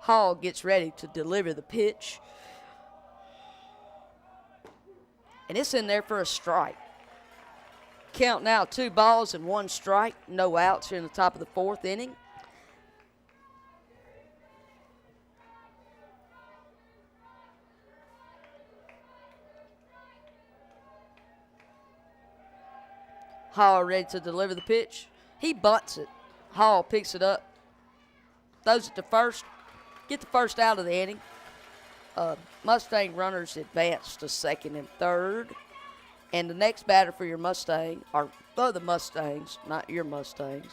Hall gets ready to deliver the pitch. And it's in there for a strike. Count now 2 balls and 1 strike. No outs here in the top of the 4th inning. Hall ready to deliver the pitch. He bunts it. Hall picks it up. Throws it to first. Get the first out of the inning. Mustang runners advance to second and third. And the next batter for your Mustang, or for the Mustangs, not your Mustangs,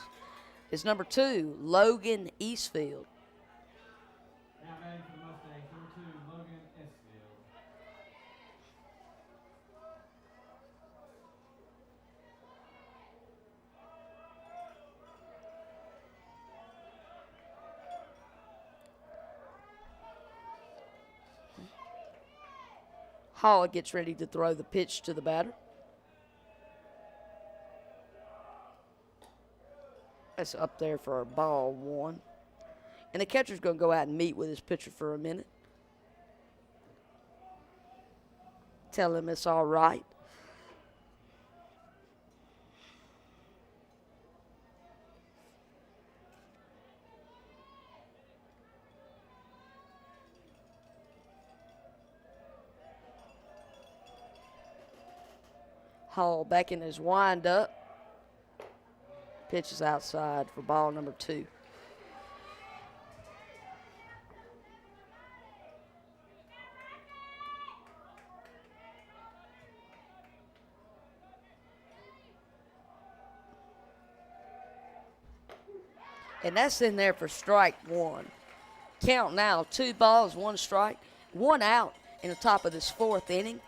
is number 2, Logan Eastfield. Now batting for the Mustangs, number 2, Logan Esfield. Hall gets ready to throw the pitch to the batter. That's up there for ball 1. And the catcher's going to go out and meet with his pitcher for a minute. Tell him it's all right. Hall back in his wind-up. Pitches outside for ball number 2. And that's in there for strike 1. Count now, 2 balls, 1 strike, 1 out in the top of this 4th inning.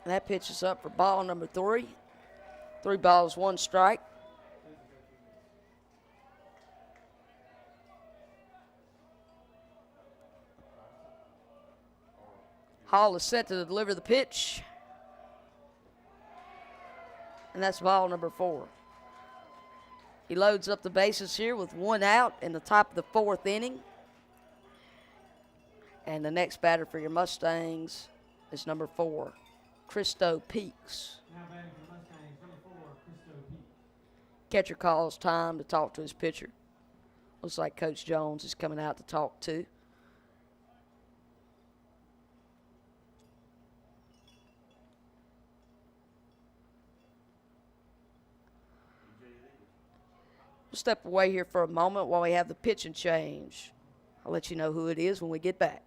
And that pitch is up for ball number 3. 3 balls, 1 strike. Hall is set to deliver the pitch. And that's ball number 4. He loads up the bases here with 1 out in the top of the 4th inning. And the next batter for your Mustangs is number 4, Christo Peaks. Now batting for the Mustangs, number 4, Christo Peak. Catcher calls time to talk to his pitcher. Looks like Coach Jones is coming out to talk too. We'll step away here for a moment while we have the pitching change. I'll let you know who it is when we get back.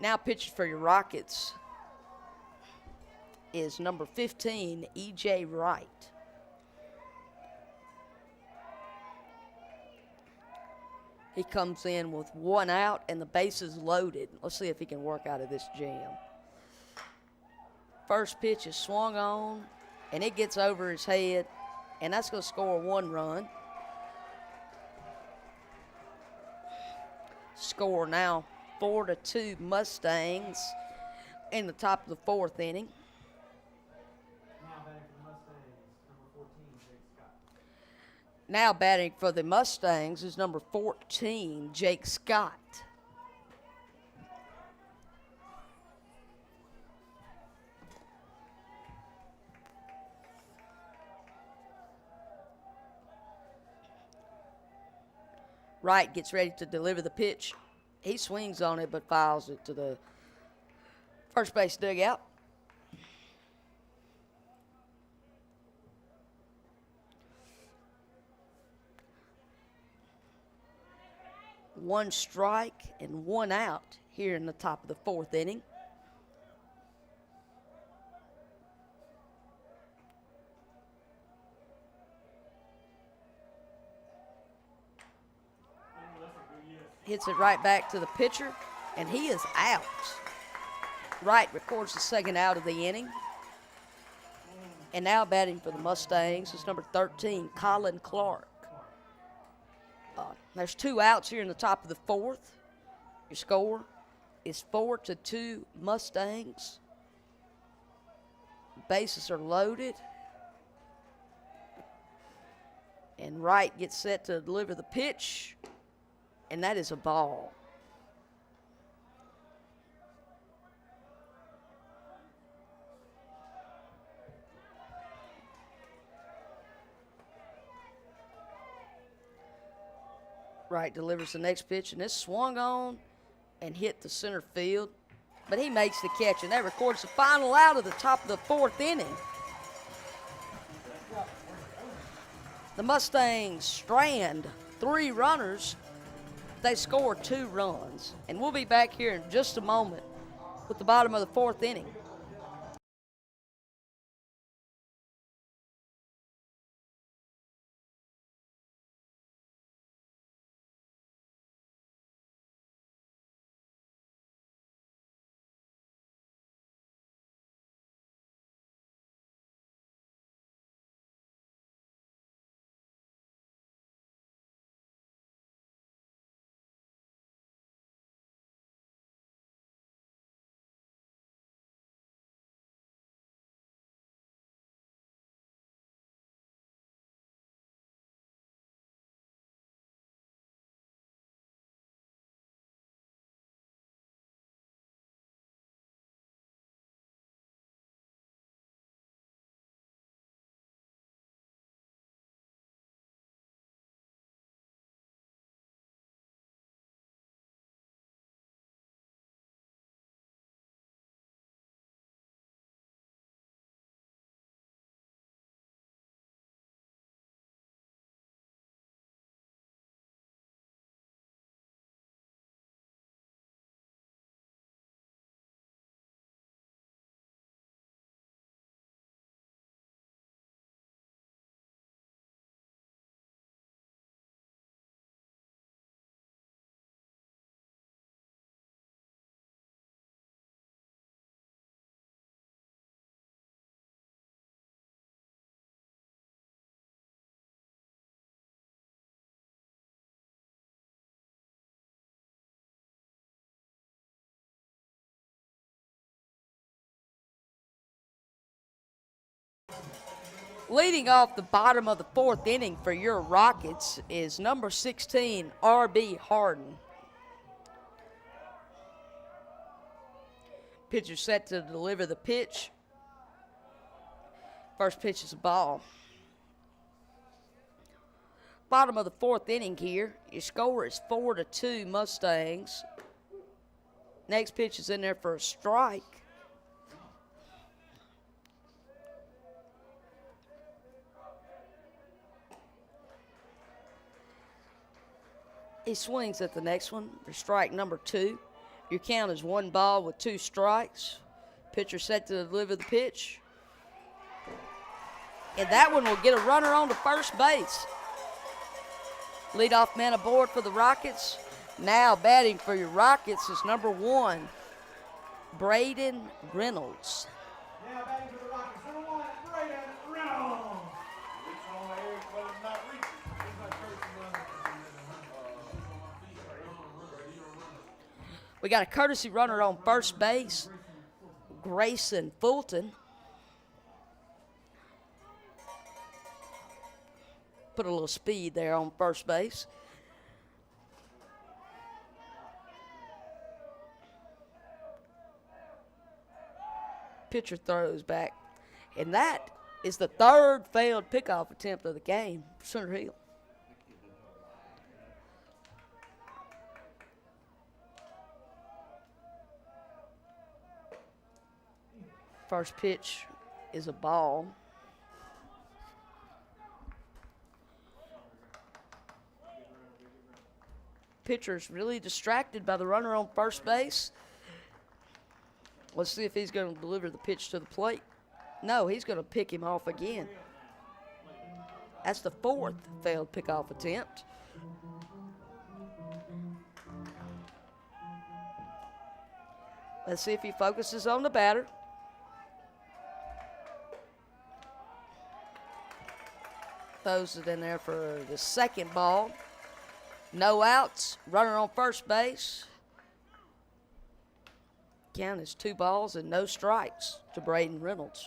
Now pitching for your Rockets is number 15, E.J. Wright. He comes in with 1 out and the bases loaded. Let's see if he can work out of this jam. First pitch is swung on, and it gets over his head, and that's going to score 1 run. Score now 4-2 Mustangs in the top of the 4th inning. Now batting for the Mustangs, number 14, Now batting for the Mustangs is number 14, Jake Scott. Jake Scott. Wright gets ready to deliver the pitch. He swings on it but fouls it to the first base dugout. One strike and one out here in the top of the fourth inning. Hits it right back to the pitcher, and he is out. Wright records the second out of the inning. And now batting for the Mustangs is number 13, Colin Clark. There's 2 outs here in the top of the fourth. Your score is 4-2 Mustangs. Bases are loaded. And Wright gets set to deliver the pitch, and that is a ball. Wright delivers the next pitch, and it's swung on and hit the center field. But he makes the catch, and that records the final out of the top of the fourth inning. The Mustangs strand 3 runners. They score 2 runs. And we'll be back here in just a moment with the bottom of the fourth inning. Leading off the bottom of the fourth inning for your Rockets is number 16, R.B. Harden. Pitcher set to deliver the pitch. First pitch is a ball. Bottom of the fourth inning here. Your score is 4-2 Mustangs. Next pitch is in there for a strike. He swings at the next one for strike number 2. Your count is 1 ball with 2 strikes. Pitcher set to deliver the pitch. And that one will get a runner on to first base. Leadoff man aboard for the Rockets. Now batting for your Rockets is number 1, Braden Reynolds. Now batting for the Rockets, number 1, Braden Reynolds. We got a courtesy runner on first base, Grayson Fulton. Put a little speed there on first base. Pitcher throws back. And that is the 3rd failed pickoff attempt of the game for Center Hill. First pitch is a ball. Pitcher's really distracted by the runner on first base. Let's see if he's going to deliver the pitch to the plate. No, he's going to pick him off again. That's the fourth failed pickoff attempt. Let's see if he focuses on the batter. Throws it in there for the second ball. No outs. Runner on first base. Count is 2 balls and no strikes to Braden Reynolds.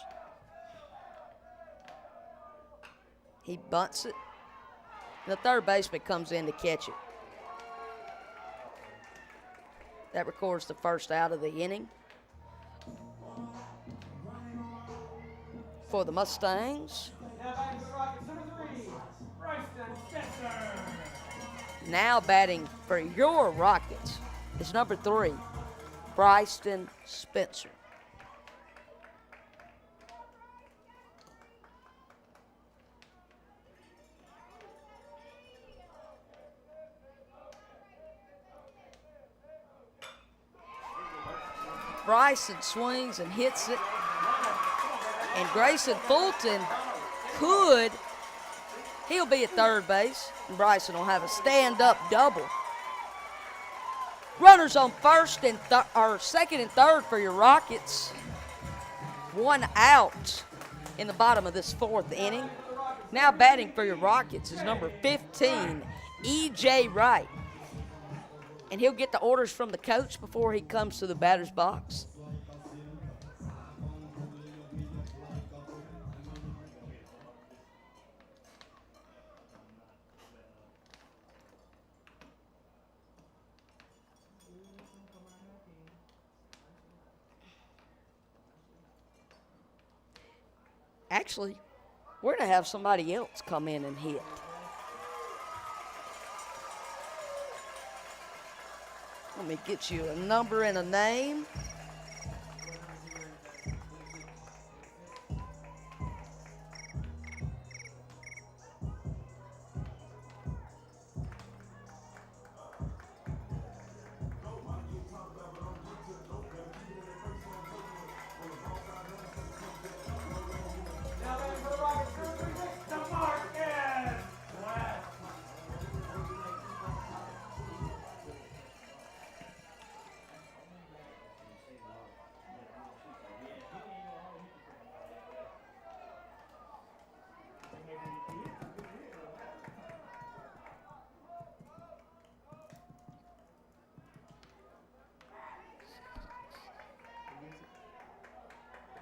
He bunts it. The third baseman comes in to catch it. That records the first out of the inning for the Mustangs. Now batting for the Rockets, number 3, Bryson Spencer. Now batting for your Rockets is number 3, Bryson Spencer. Bryson swings and hits it. And Grayson Fulton he'll be at third base. And Bryson will have a stand-up double. Runners on first and second and third for your Rockets. 1 out in the bottom of this 4th inning. Now batting for your Rockets is number 15, E.J. Wright. And he'll get the orders from the coach before he comes to the batter's box. Actually, we're going to have somebody else come in and hit. Let me get you a number and a name. Now batting for the Rockets, number 36, DeMarcus West.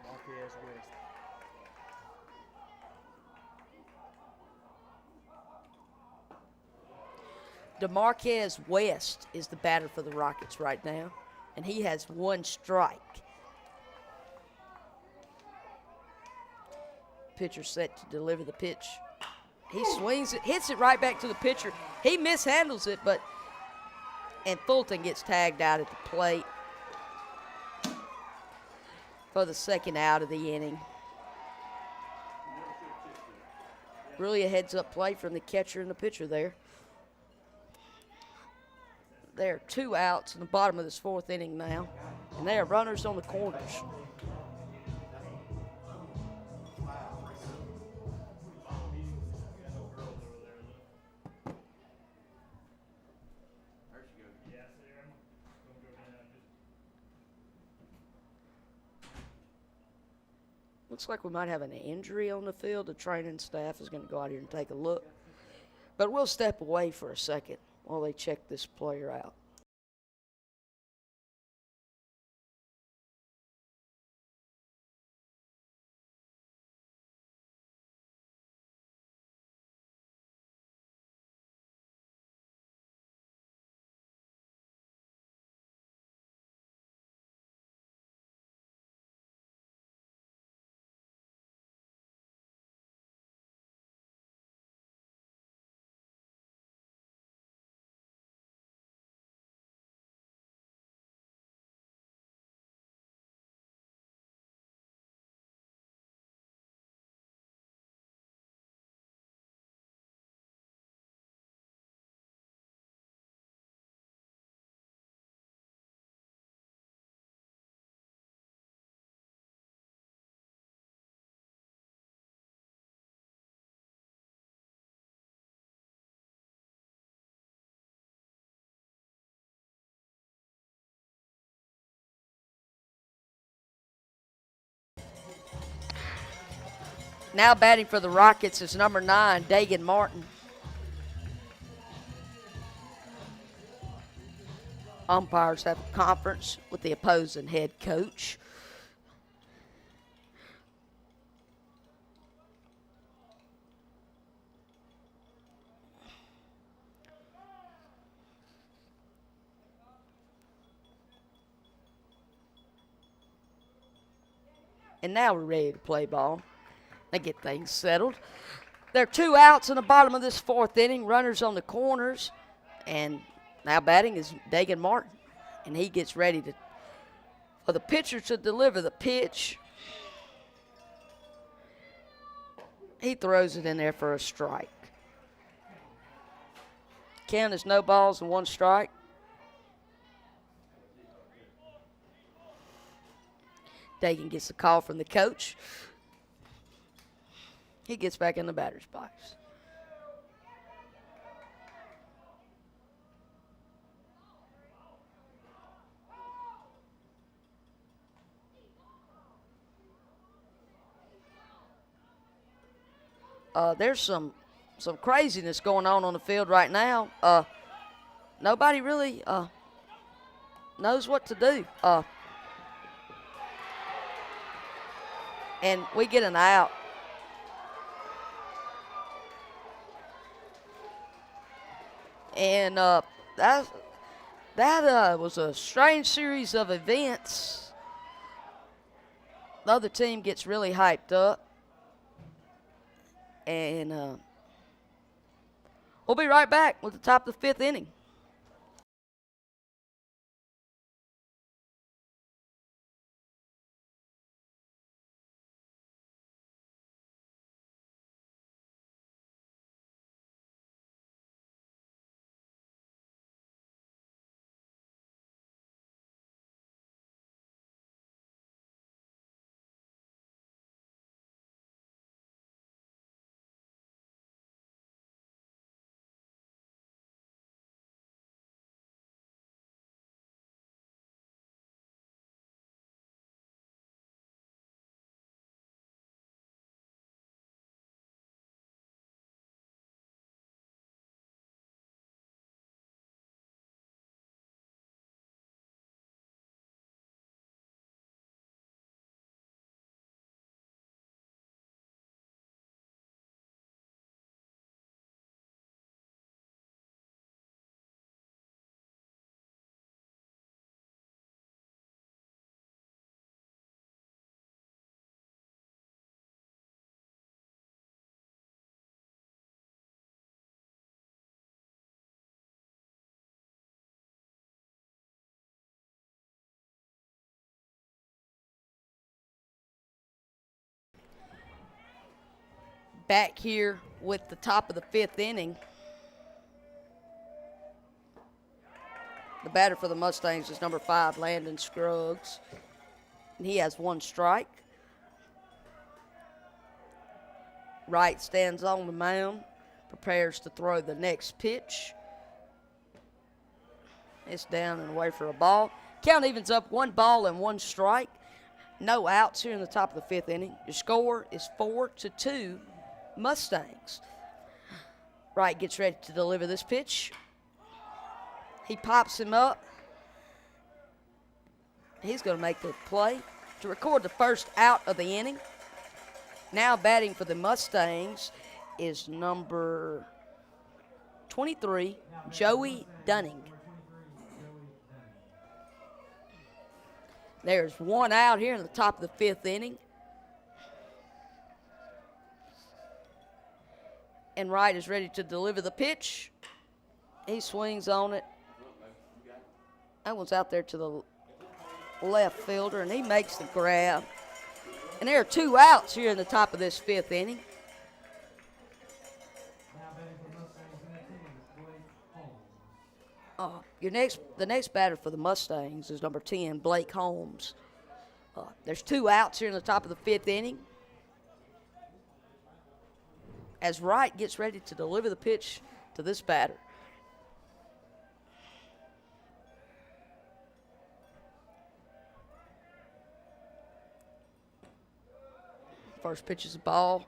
Marquez West. DeMarquez West is the batter for the Rockets right now, and he has 1 strike. Pitcher set to deliver the pitch. He swings it, hits it right back to the pitcher. He mishandles it, and Fulton gets tagged out at the plate for the second out of the inning. Really a heads-up play from the catcher and the pitcher there. There are 2 outs in the bottom of this 4th inning now, and there are runners on the corners. Looks like we might have an injury on the field. The training staff is going to go out here and take a look. But we'll step away for a second while they check this player out. Now batting for the Rockets is number 9, Dagan Martin. Umpires have a conference with the opposing head coach. And now we're ready to play ball. They get things settled. There are 2 outs in the bottom of this 4th inning. Runners on the corners. And now batting is Dagan Martin. And he gets ready for the pitcher to deliver the pitch. He throws it in there for a strike. Count is no balls and 1 strike. Dagan gets a call from the coach. He gets back in the batter's box. There's some craziness going on the field right now. Nobody really knows what to do. And we get an out. And that was a strange series of events. The other team gets really hyped up. And we'll be right back with the top of the 5th inning. Back here with the top of the 5th inning. The batter for the Mustangs is number 5, Landon Scruggs. And he has 1 strike. Wright stands on the mound, prepares to throw the next pitch. It's down and away for a ball. Count evens up 1 ball and 1 strike. No outs here in the top of the 5th inning. Your score is 4-2 Mustangs. Wright gets ready to deliver this pitch. He pops him up. He's going to make the play to record the first out of the inning. Now batting for the Mustangs is number 23, Joey Dunning. There's 1 out here in the top of the 5th inning. And Wright is ready to deliver the pitch. He swings on it. That one's out there to the left fielder, and he makes the grab. And there are 2 outs here in the top of this 5th inning. The next batter for the Mustangs is number 10, Blake Holmes. There's 2 outs here in the top of the 5th inning. As Wright gets ready to deliver the pitch to this batter. First pitch is a ball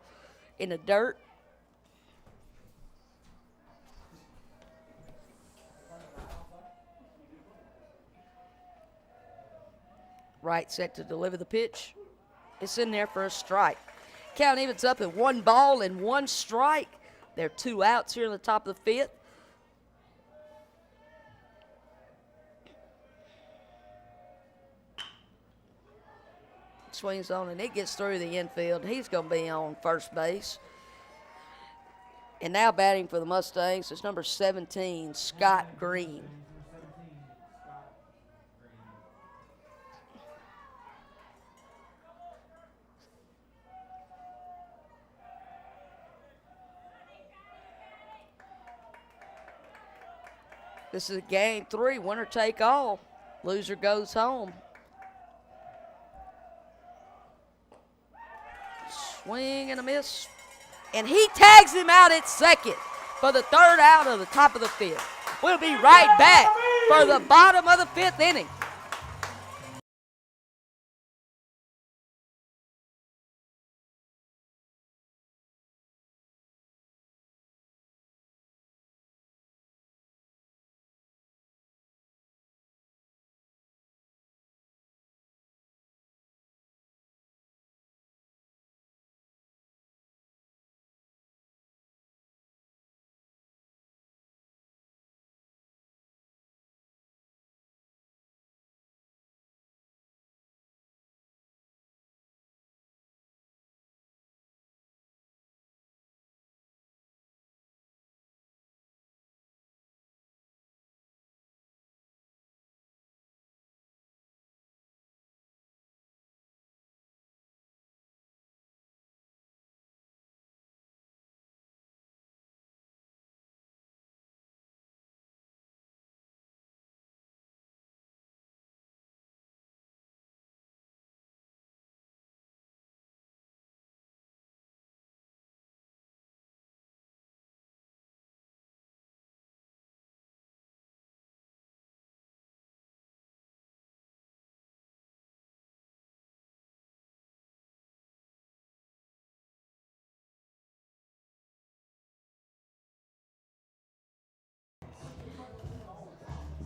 in the dirt. Right set to deliver the pitch. It's in there for a strike. Count evens up at 1 ball and 1 strike. There are 2 outs here in the top of the 5th. Swings on and it gets through the infield. He's going to be on first base. And now batting for the Mustangs is number 17, Scott Green. This is game 3, winner take all. Loser goes home. Swing and a miss. And he tags him out at second for the 3rd out of the top of the 5th. We'll be right back for the bottom of the 5th inning.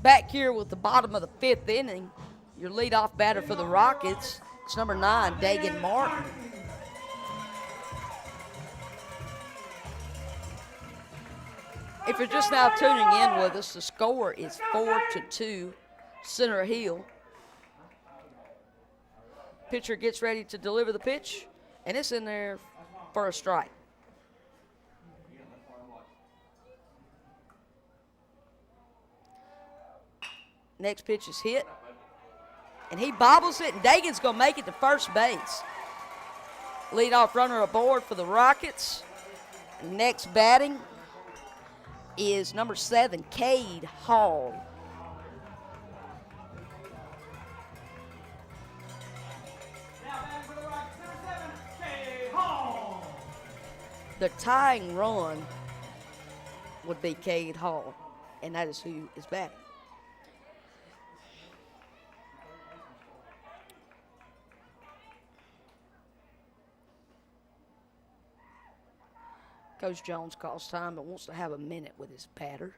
Back here with the bottom of the 5th inning, your leadoff batter for the Rockets, it's number 9, Dagan Martin. If you're just now tuning in with us, the score is 4-2, Center Hill. Pitcher gets ready to deliver the pitch, and it's in there for a strike. Next pitch is hit, and he bobbles it, and Dagan's going to make it to first base. Leadoff runner aboard for the Rockets. Next batting is number 7, Cade Hall. The tying run would be Cade Hall, and that is who is batting. Coach Jones calls time but wants to have a minute with his batter.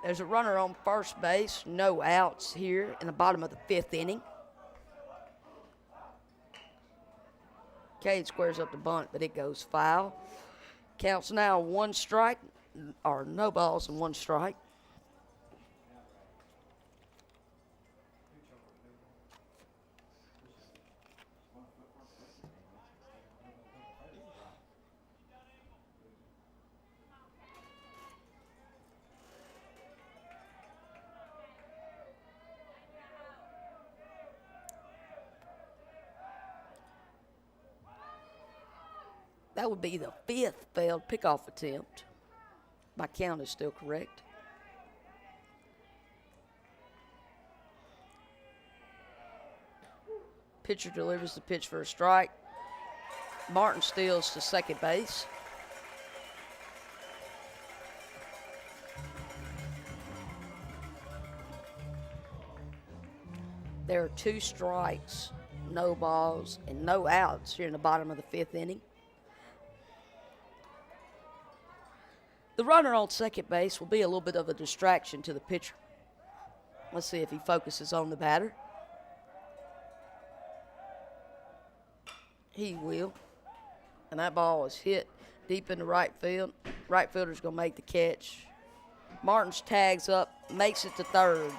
There's a runner on first base, no outs here in the bottom of the 5th inning. Cade squares up the bunt, but it goes foul. Counts now 1 strike, or no balls and 1 strike. That would be the 5th failed pickoff attempt. My count is still correct. Pitcher delivers the pitch for a strike. Martin steals to second base. There are 2 strikes, no balls, and no outs here in the bottom of the 5th inning. The runner on second base will be a little bit of a distraction to the pitcher. Let's see if he focuses on the batter. He will. And that ball is hit deep into right field. Right fielder's going to make the catch. Martins tags up, makes it to third.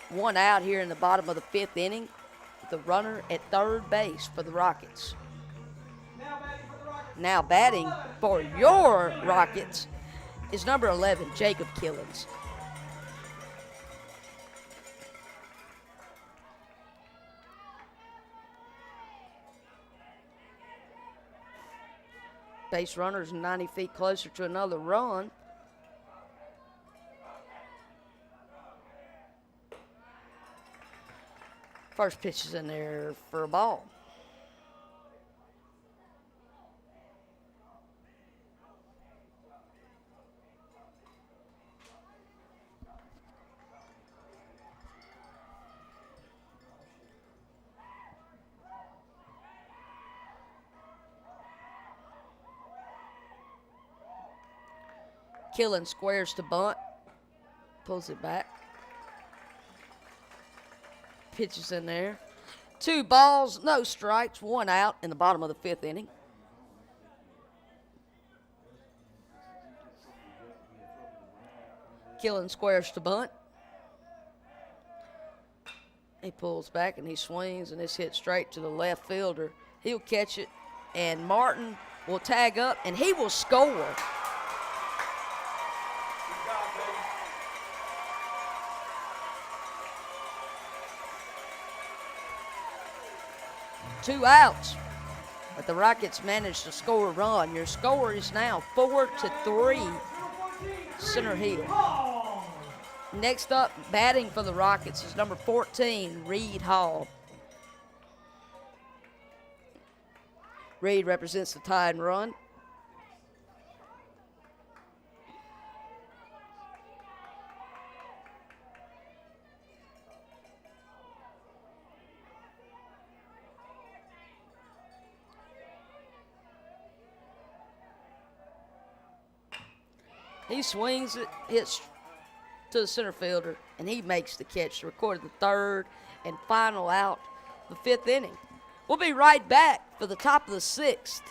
1 out here in the bottom of the 5th inning. The runner at third base for the Rockets. Now batting for your Rockets is number 11, Jacob Killens. Base runner's 90 feet closer to another run. First pitch is in there for a ball. Killen squares to bunt, pulls it back. Pitches in there. 2 balls, no strikes, 1 out in the bottom of the 5th inning. Killen squares to bunt. He pulls back and he swings, and it's hit straight to the left fielder. He'll catch it, and Martin will tag up, and he will score. Two outs, but the Rockets managed to score a run. Your score is now 4-3, Center Hill. Next up, batting for the Rockets is number 14, Reed Hall. Reed represents the tie and run. He swings it, hits to the center fielder, and he makes the catch to record the 3rd and final out of the 5th inning. We'll be right back for the top of the 6th.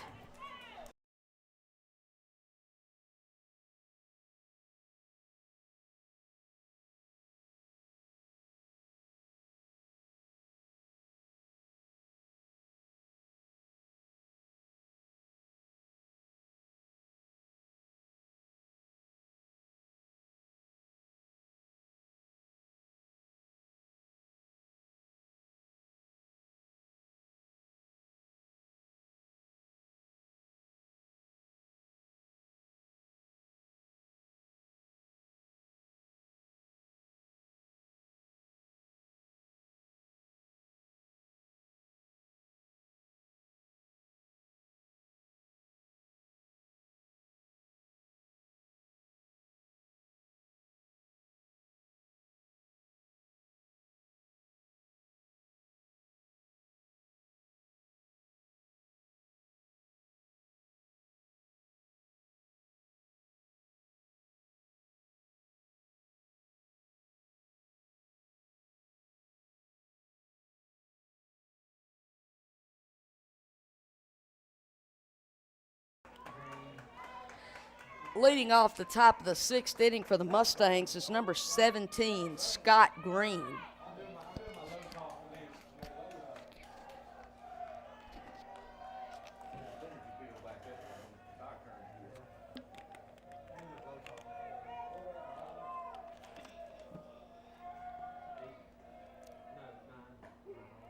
Leading off the top of the 6th inning for the Mustangs is number 17, Scott Green.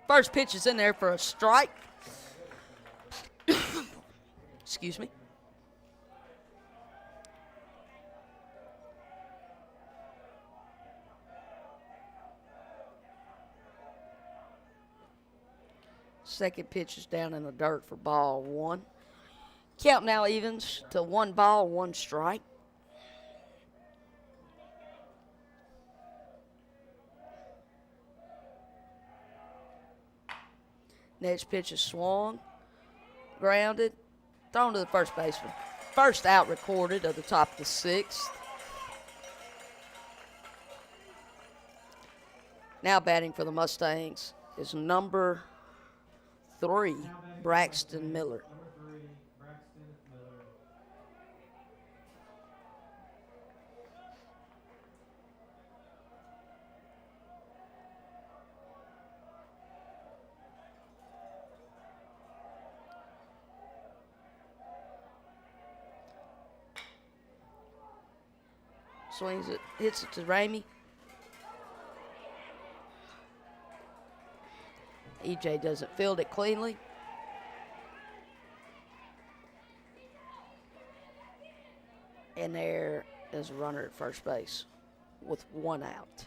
First pitch is in there for a strike. Excuse me. Second pitch is down in the dirt for ball one. Count now evens to 1 ball, 1 strike. Next pitch is swung, grounded, thrown to the first baseman. First out recorded of the top of the 6th. Now batting for the Mustangs is number 3, Braxton Miller. Number 3, Braxton Miller. Swings it, hits it to Ramey. EJ doesn't field it cleanly. And there is a runner at first base with 1 out.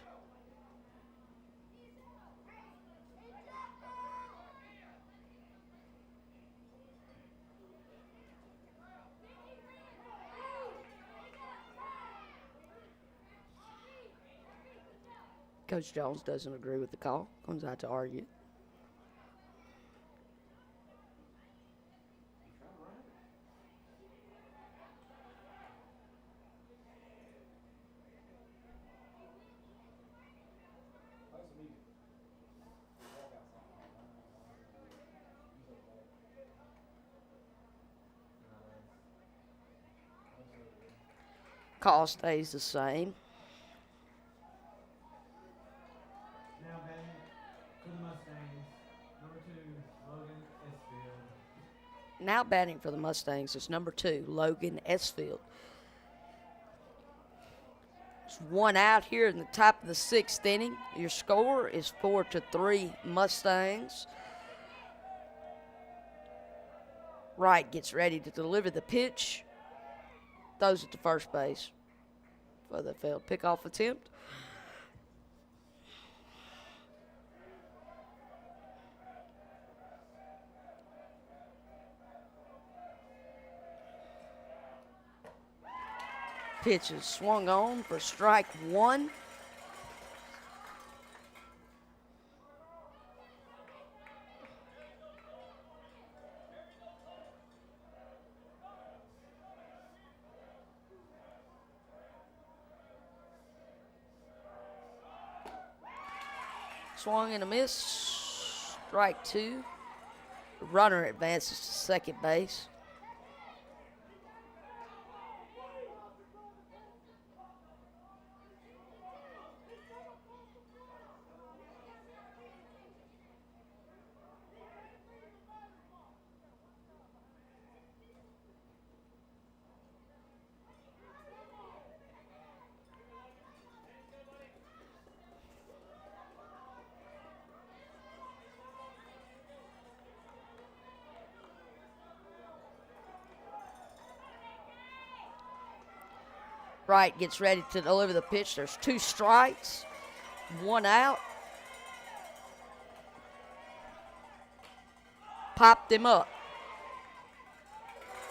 Coach Jones doesn't agree with the call. Comes out to argue. Call stays the same. Now batting for the Mustangs, number 2, Logan Esfield. Now batting for the Mustangs is number 2, Logan Esfield. There's 1 out here in the top of the 6th inning. Your score is 4-3 Mustangs. Wright gets ready to deliver the pitch. Throws it to first base for the failed pickoff attempt. Pitch is swung on for strike 1. Swung and a miss. Strike 2. The runner advances to second base. Wright gets ready to deliver the pitch. There's 2 strikes, 1 out. Popped him up.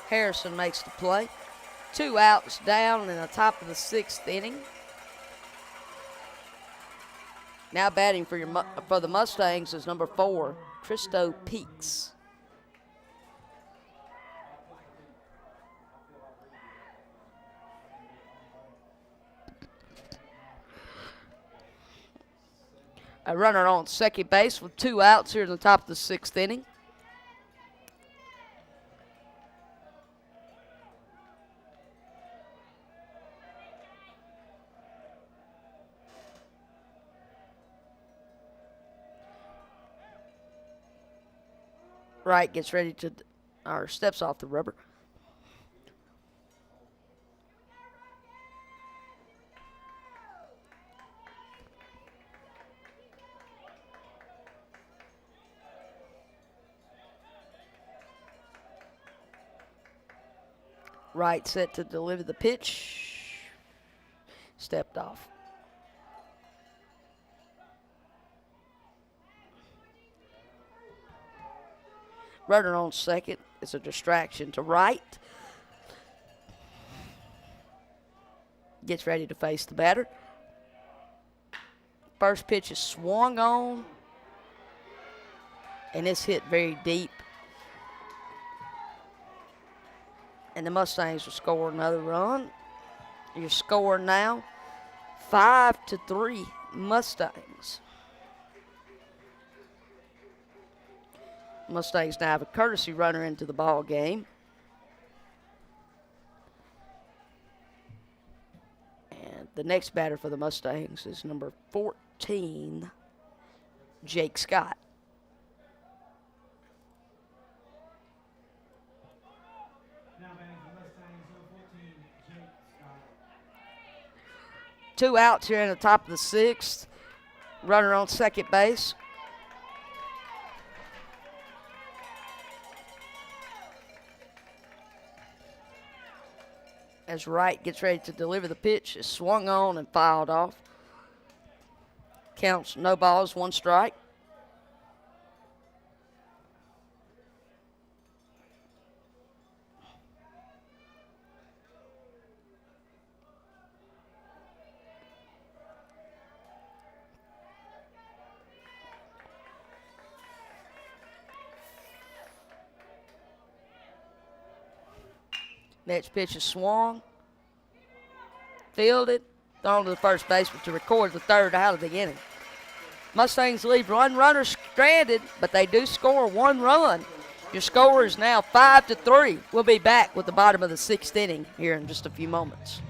Harrison makes the play. 2 outs down in the top of the 6th inning. Now batting for the Mustangs is number 4, Christo Peaks. A runner on second base with 2 outs here in the top of the 6th inning. Wright gets ready to, or steps off the rubber. Wright set to deliver the pitch. Stepped off. Runner on second is a distraction to Wright. Gets ready to face the batter. First pitch is swung on, and it's hit very deep. And the Mustangs will score another run. Your score now, 5-3 Mustangs. Mustangs now have a courtesy runner into the ball game. And the next batter for the Mustangs is number 14, Jake Scott. Now batting for the Mustangs, number 14, Jake Scott. 2 outs here in the top of the 6th. Runner on second base. As Wright gets ready to deliver the pitch, is swung on and fouled off. Counts no balls, 1 strike. Next pitch is swung, fielded, thrown to the first baseman to record the 3rd out of the inning. Mustangs leave 1 runner stranded, but they do score 1 run. Your score is now 5-3. We'll be back with the bottom of the 6th inning here in just a few moments.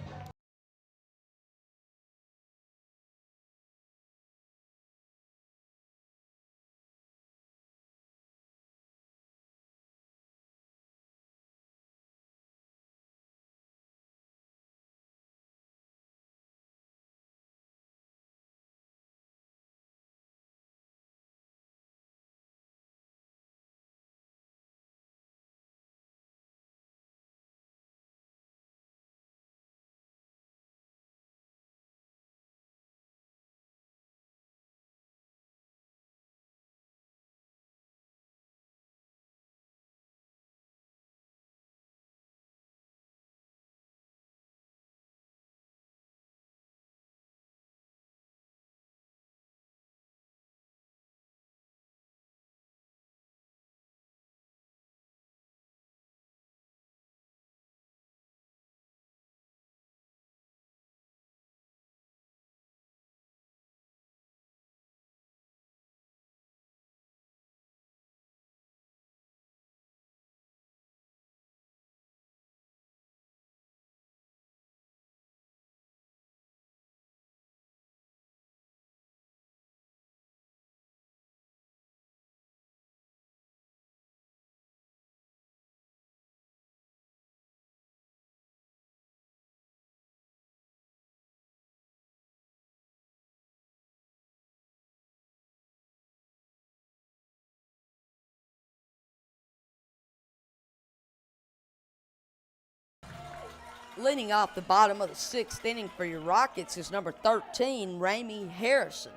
Leading off the bottom of the 6th inning for your Rockets is number 13, Ramey Harrison.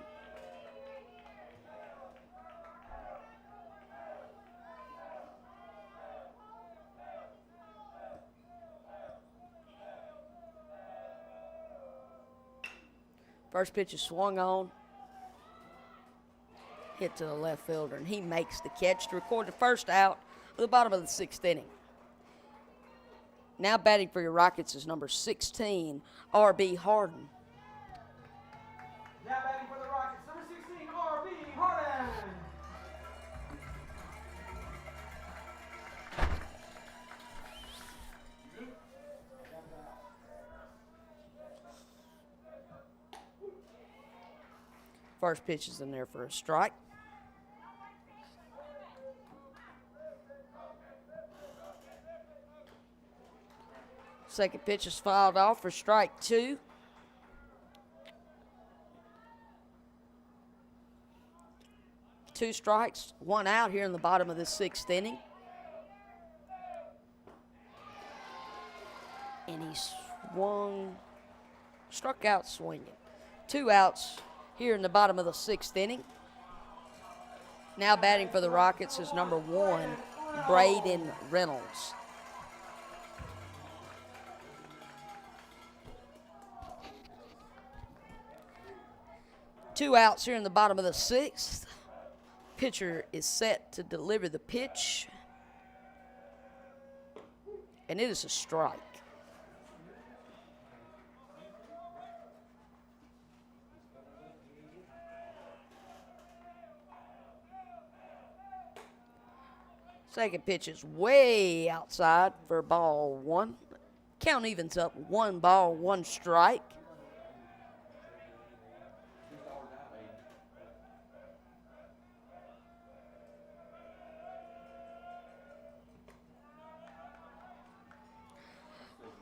First pitch is swung on, hit to the left fielder, and he makes the catch to record the 1st out of the bottom of the 6th inning. Now batting for your Rockets is number 16, R.B. Harden. Now batting for the Rockets, number 16, R.B. Harden. First pitch is in there for a strike. Second pitch is fouled off for strike 2. Two strikes, 1 out here in the bottom of the 6th inning. And he struck out swinging. 2 outs here in the bottom of the 6th inning. Now batting for the Rockets is number 1, Braden Reynolds. Two outs here in the bottom of the 6th. Pitcher is set to deliver the pitch. And it is a strike. Second pitch is way outside for ball 1. Count evens up 1 ball, 1 strike.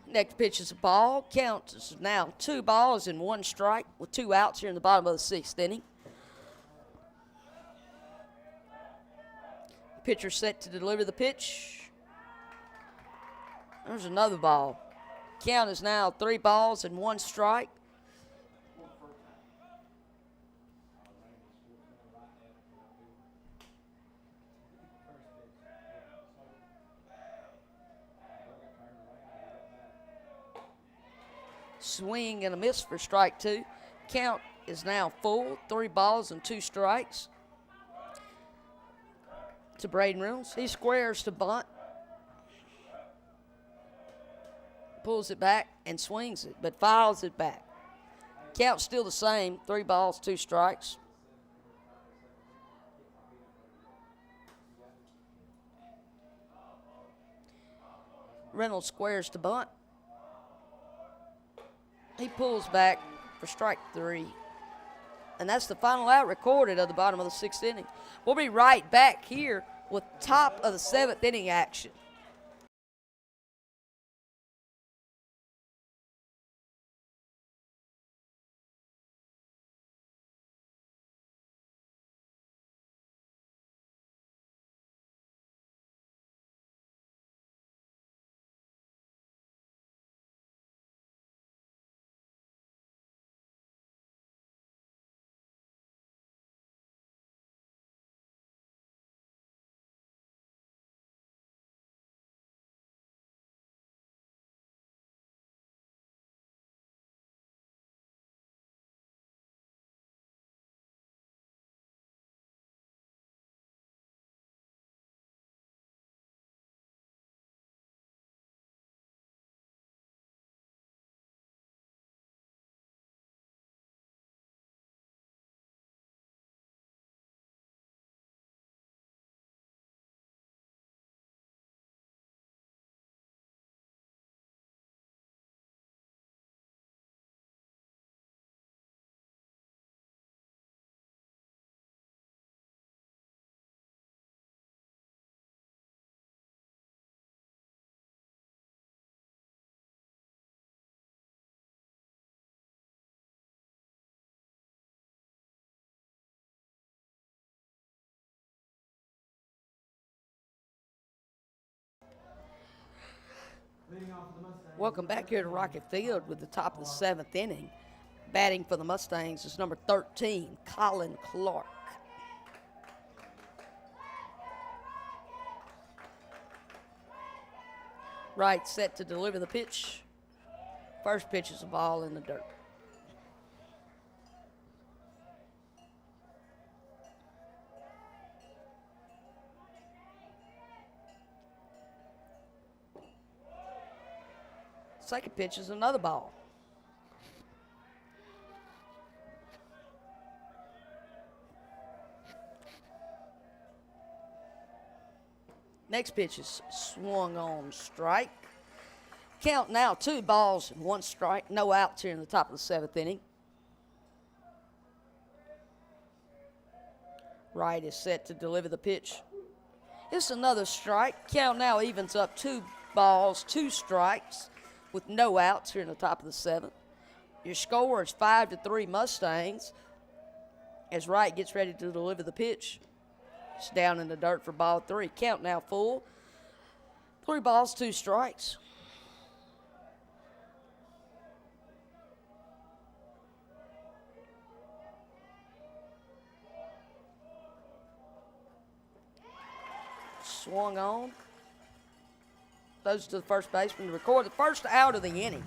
Next pitch is a ball. Count is now 2 balls and 1 strike with 2 outs here in the bottom of the 6th inning. Pitcher set to deliver the pitch. There's another ball. Count is now 3 balls and 1 strike. Swing and a miss for strike 2. Count is now full, 3 balls and 2 strikes. To Braden Reynolds. He squares to bunt. Pulls it back and swings it, but fouls it back. Count still the same, 3 balls, 2 strikes. Reynolds squares to bunt. He pulls back for strike 3. And that's the final out recorded of the bottom of the 6th inning. We'll be right back here with top of the 7th inning action. Welcome back here to Rocket Field with the top of the 7th inning. Batting for the Mustangs is number 13, Colin Clark. Right set to deliver the pitch. First pitch is a ball in the dirt. Second pitch is another ball. Next pitch is swung on strike. Count now 2 balls and 1 strike. No outs here in the top of the 7th inning. Right is set to deliver the pitch. It's another strike. Count now evens up 2 balls, 2 strikes with no outs here in the top of the 7th. Your score is 5-3 Mustangs as Wright gets ready to deliver the pitch. It's down in the dirt for ball 3. Count now full. 3 balls, 2 strikes. swung on. Those to the first baseman to record the first out of the inning.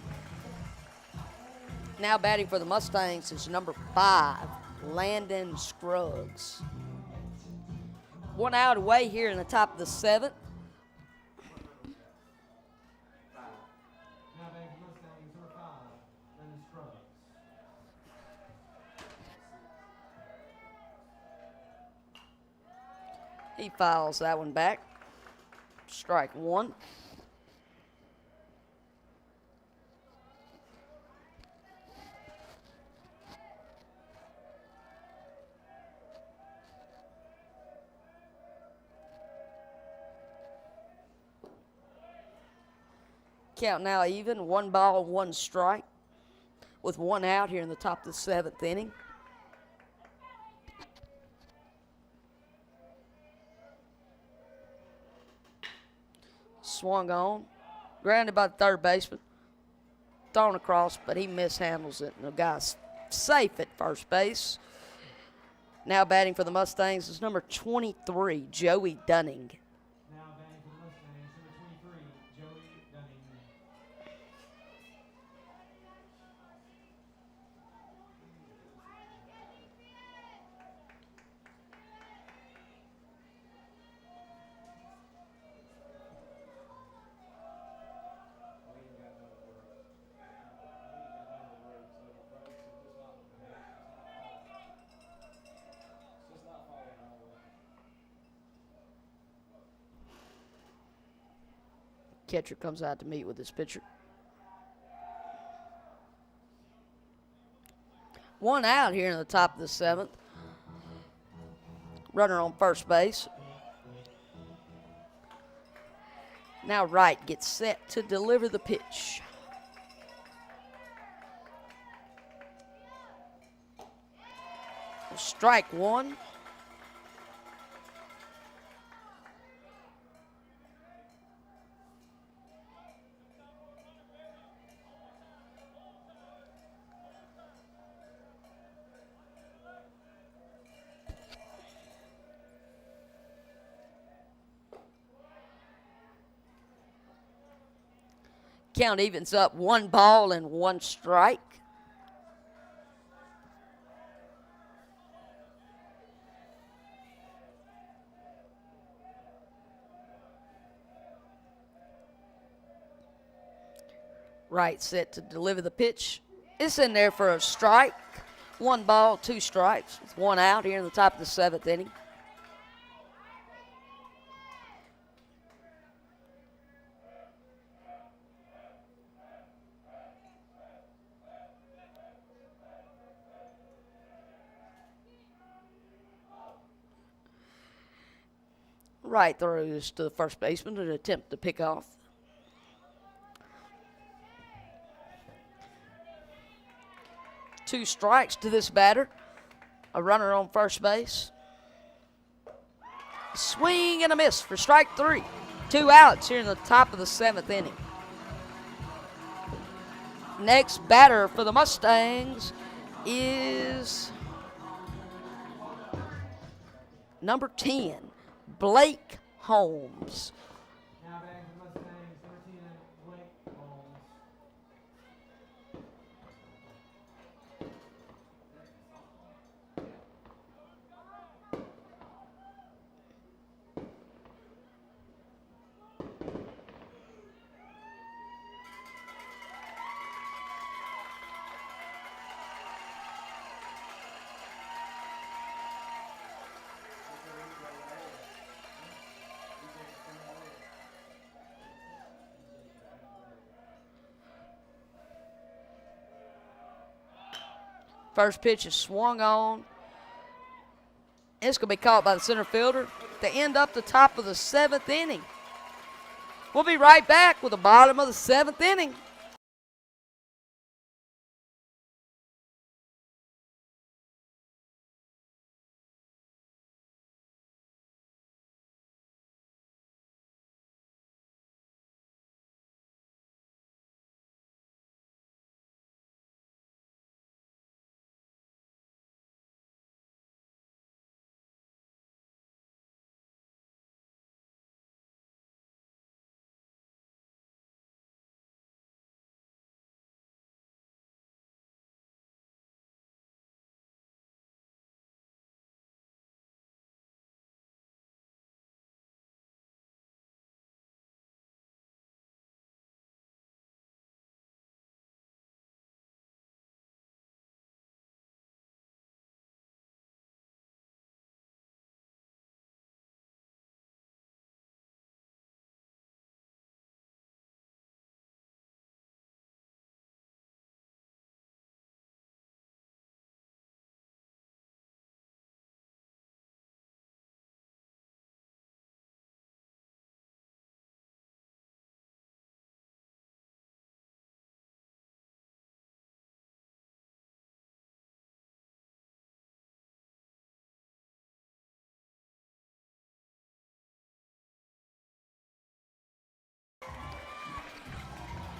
Now batting for the Mustangs is number 5, Landon Scruggs. 1 out away here in the top of the 7th. Now batting for Mustangs, number 5, Landon Scruggs. He fouls that one back. Strike 1. Count now even, 1 ball, 1 strike, with 1 out here in the top of the 7th inning. Swung on, grounded by the third baseman, thrown across, but he mishandles it, and the guy's safe at first base. Now batting for the Mustangs is number 23, Joey Dunning. Now batting for the Mustangs, number 23, Joey Dunning. Catcher comes out to meet with his pitcher. 1 out here in the top of the 7th. Runner on first base. Now Wright gets set to deliver the pitch. Strike 1. Count evens up, 1 ball and 1 strike. Right set to deliver the pitch. It's in there for a strike. 1 ball, 2 strikes. With 1 out here in the top of the 7th inning. Right throws to the first baseman to attempt to pick off. Two strikes to this batter. A runner on first base. Swing and a miss for strike 3. 2 outs here in the top of the 7th inning. Next batter for the Mustangs is number 10, Blake Holmes. Now batting for the Mustangs, number 10, Blake Holmes. First pitch is swung on. It's going to be caught by the center fielder to end up the top of the 7th inning. We'll be right back with the bottom of the 7th inning.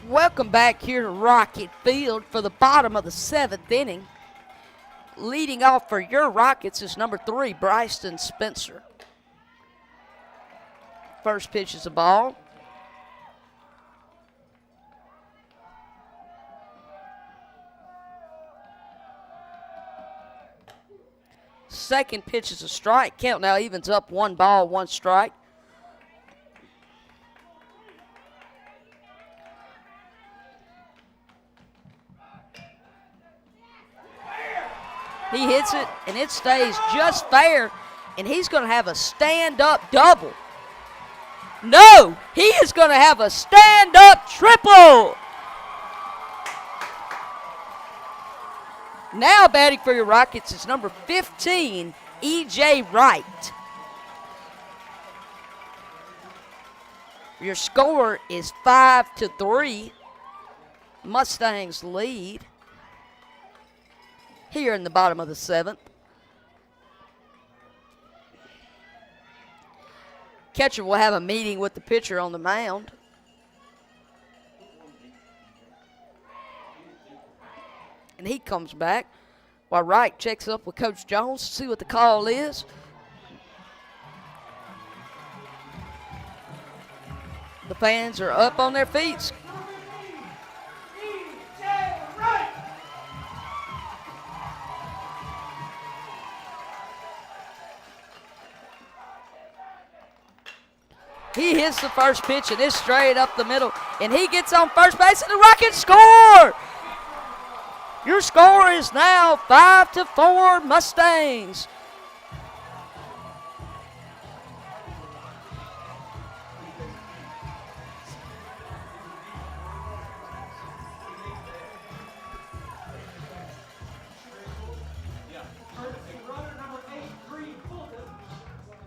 Welcome back here to Rocket Field for the bottom of the 7th inning. Leading off for your Rockets is number 3, Bryson Spencer. First pitch is a ball. Second pitch is a strike. Count now evens up, 1 ball, 1 strike. He hits it, and it stays just fair, and he's going to have a stand-up double. No, he is going to have a stand-up triple. Now batting for your Rockets is number 15, E.J. Wright. Your score is 5-3. Mustangs lead here in the bottom of the 7th. Catcher will have a meeting with the pitcher on the mound. And he comes back while Wright checks up with Coach Jones to see what the call is. The fans are up on their feet. He hits the first pitch, and it's straight up the middle. And he gets on first base, and the Rockets score! Your score is now 5-4 Mustangs.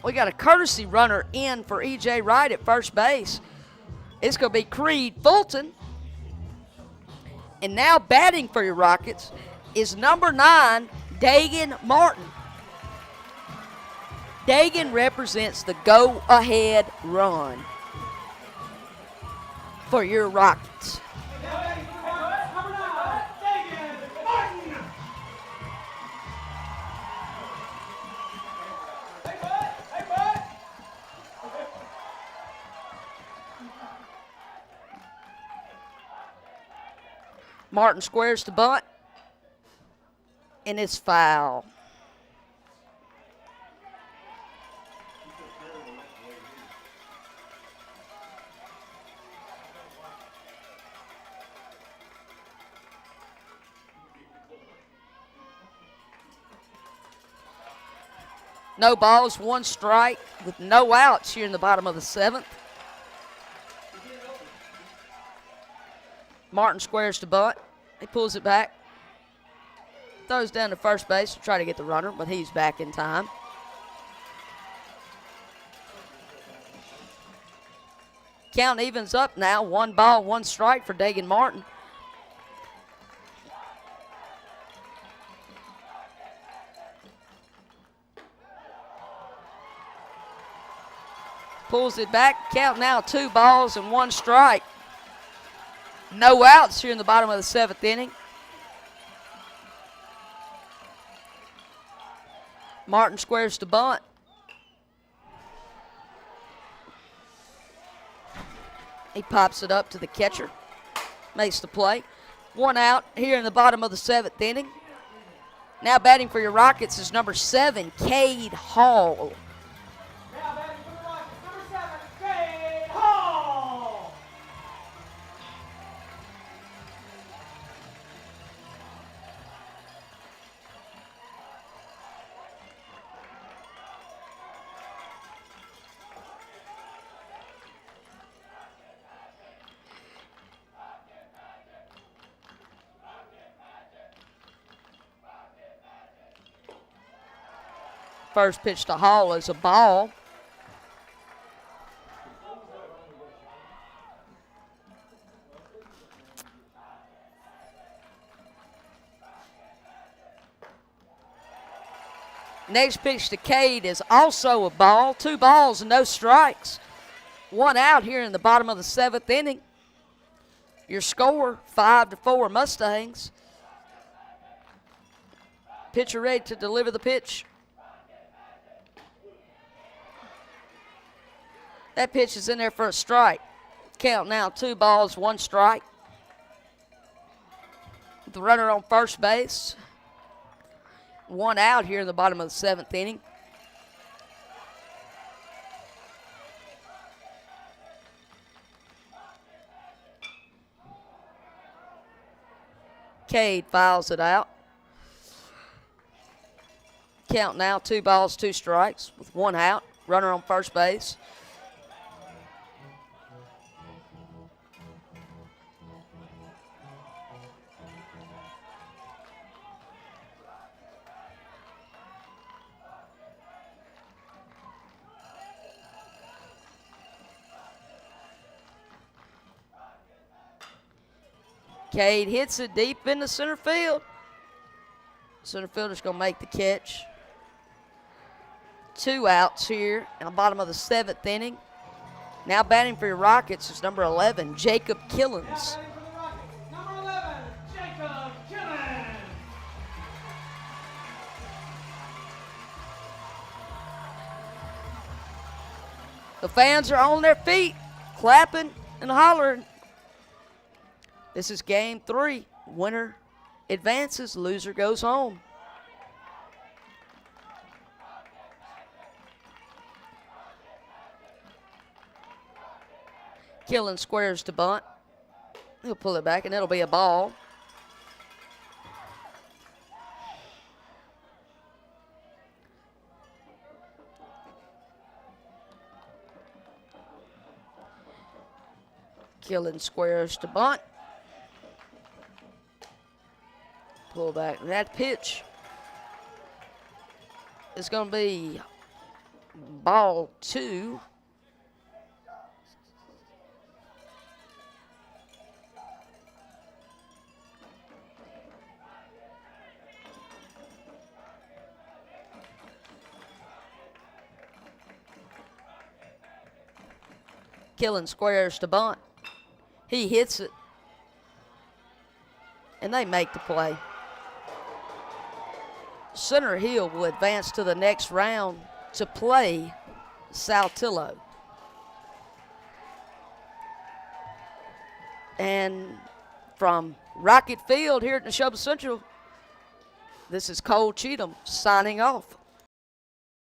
We got a courtesy runner in for E.J. Wright at first base. It's going to be Creed Fulton. And now batting for your Rockets is number 9, Dagan Martin. Dagan represents the go-ahead run for your Rockets. Martin squares to bunt, and it's foul. No balls, 1 strike with no outs here in the bottom of the 7th. Martin squares to bunt. He pulls it back. Throws down to first base to try to get the runner, but he's back in time. Count evens up now. 1 ball, 1 strike for Dagan Martin. Pulls it back. Count now 2 balls and 1 strike. No outs here in the bottom of the 7th inning. Martin squares to bunt. He pops it up to the catcher. Makes the play. 1 out here in the bottom of the 7th inning. Now batting for your Rockets is number 7, Cade Hall. Now batting for the Rockets, number 7, Cade Hall. First pitch to Hall is a ball. Next pitch to Cade is also a ball. 2 balls and no strikes. 1 out here in the bottom of the 7th inning. Your score, 5-4 Mustangs. Pitcher ready to deliver the pitch. That pitch is in there for a strike. Count now, 2 balls, 1 strike. The runner on first base. 1 out here in the bottom of the 7th inning. Cade fouls it out. Count now, 2 balls, 2 strikes with 1 out. Runner on first base. Cade hits it deep into center field. Center fielder's going to make the catch. 2 outs here in the bottom of the 7th inning. Now batting for your Rockets is number 11, Jacob Killens. Batting for the Rockets, number 11, Jacob Killens. The fans are on their feet, clapping and hollering. This is game 3. Winner advances, loser goes home. Killen squares to bunt. He'll pull it back, and it'll be a ball. Killen squares to bunt. Pull back. That pitch is going to be ball 2. Killen squares to bunt. He hits it, and they make the play. Center Hill will advance to the next round to play Saltillo. And from Rocket Field here at Neshoba Central, this is Cole Cheatham signing off.